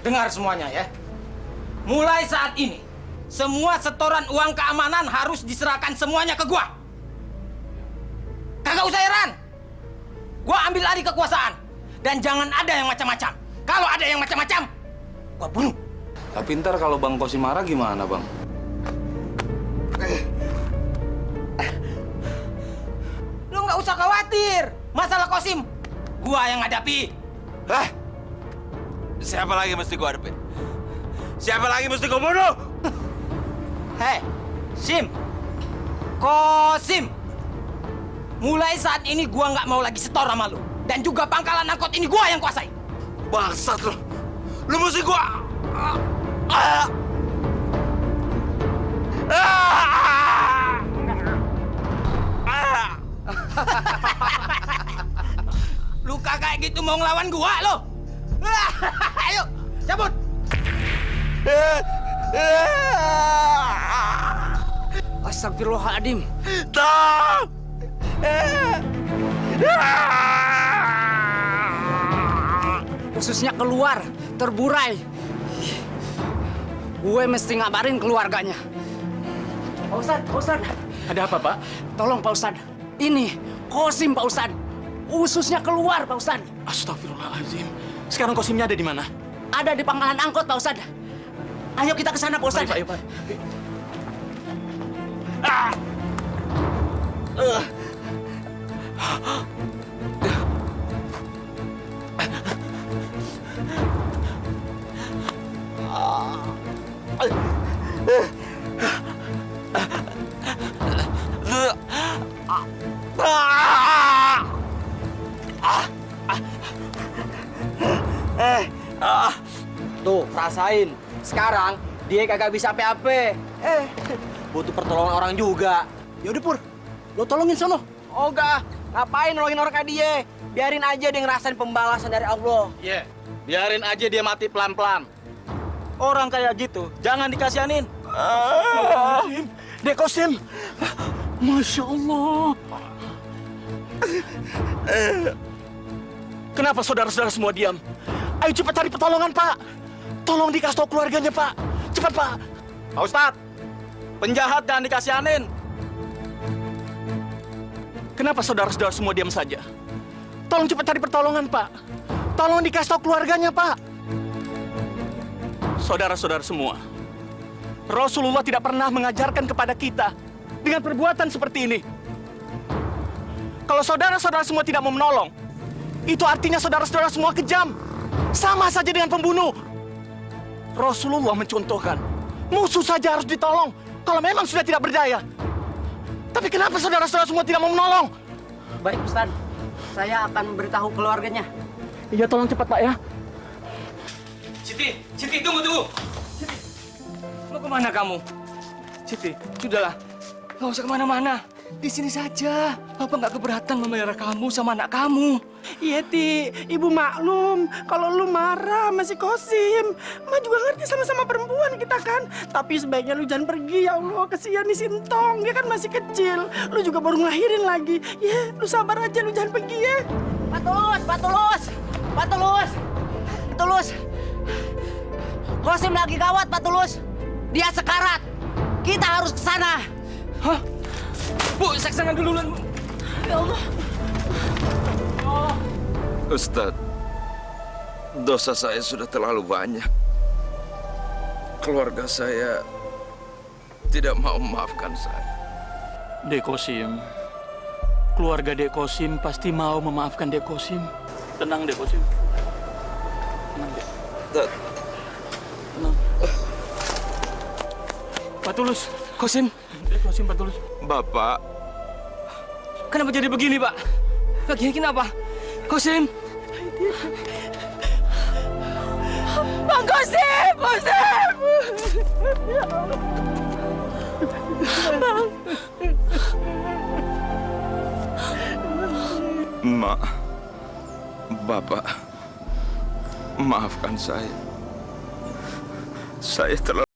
Dengar semuanya ya. Mulai saat ini, semua setoran uang keamanan harus diserahkan semuanya ke gua. Kagak usah heran. Gua ambil alih kekuasaan. Dan jangan ada yang macam-macam. Kalau ada yang macam-macam, gua bunuh. Tapi ntar kalau Bang Kosim marah gimana, Bang? Lu nggak usah khawatir. Masalah Kosim, gua yang hadapi. Siapa lagi mesti gua hadapin? Siapa lagi mesti gua bunuh? Hei, Sim. Kosim. Mulai saat ini gua nggak mau lagi setor sama lu. Dan juga pangkalan angkot ini gua yang kuasai. Bangsat lu. Lu mesti gua... Lu kagak gitu mau ngelawan gua lo. Ayo, cabut. Astagfirullahaladzim. Stop! Ususnya keluar, terburai. Gue mesti ngabarin keluarganya. Pak Ustadz. Ada apa, Pak? Tolong Pak Ustadz. Ini Kosim, Pak Ustadz. Ususnya keluar, Pak Ustadz. Astagfirullahaladzim. Sekarang Kosimnya ada di mana? Ada di pangkalan angkot, Pak Ustadz. Ayo kita ke sana, Pak Ustadz. Ayo, Pak. Tuh, rasain. Sekarang dia kagak bisa apa-apa. Butuh pertolongan orang juga. Yaudah Pur, lo tolongin sono. Oh enggak, ngapain nolongin orang kayak dia? Biarin aja dia ngerasain pembalasan dari Allah. Iya, biarin aja dia mati pelan-pelan. Orang kayak gitu, jangan dikasihanin. Dek Kosim, Masya Allah. Kenapa saudara-saudara semua diam? Ayo cepat cari pertolongan, Pak. Tolong dikasih tahu keluarganya, Pak. Cepat, Pak. Pak Ustadz, penjahat jangan dikasihanin. Kenapa saudara-saudara semua diam saja? Tolong cepat cari pertolongan, Pak. Tolong dikasih tahu keluarganya, Pak. Saudara-saudara semua, Rasulullah tidak pernah mengajarkan kepada kita dengan perbuatan seperti ini. Kalau saudara-saudara semua tidak mau menolong, itu artinya saudara-saudara semua kejam. Sama saja dengan pembunuh. Rasulullah mencontohkan, musuh saja harus ditolong kalau memang sudah tidak berdaya. Tapi kenapa saudara-saudara semua tidak mau menolong? Baik Ustaz, saya akan beritahu keluarganya. Iya, tolong cepat Pak ya. Siti, tunggu. Siti, mau kemana kamu? Siti, sudahlah, nggak usah kemana-mana. Di sini saja. Bapak nggak keberatan memelihara kamu sama anak kamu. Iya, Ti. Ibu maklum kalau lu marah sama si Kosim. Ma juga ngerti sama-sama perempuan kita kan. Tapi sebaiknya lu jangan pergi, ya Allah. Kesian nih Sintong, dia kan masih kecil. Lu juga baru ngelahirin lagi. Ya, lu sabar aja, lu jangan pergi ya. Pak Tulus. Kosim lagi gawat, Pak Tulus. Dia sekarat. Kita harus ke sana. Hah? Bu, saya dulu, Bu. Ya Allah. Ustadz, dosa saya sudah terlalu banyak. Keluarga saya tidak mau memaafkan saya. Dek Kosim, keluarga Dek Kosim pasti mau memaafkan Dek Kosim. Tenang Dek Kosim. Tenang Dek. Tenang. Pak Tulus, Kosim. Dek Kosim, Pak Tulus. Bapak. Kenapa jadi begini, Pak? Begini kenapa? Kosim. Bang Kosim! Ya Allah. Bang. Mak, Bapak, maafkan saya. Saya terlalu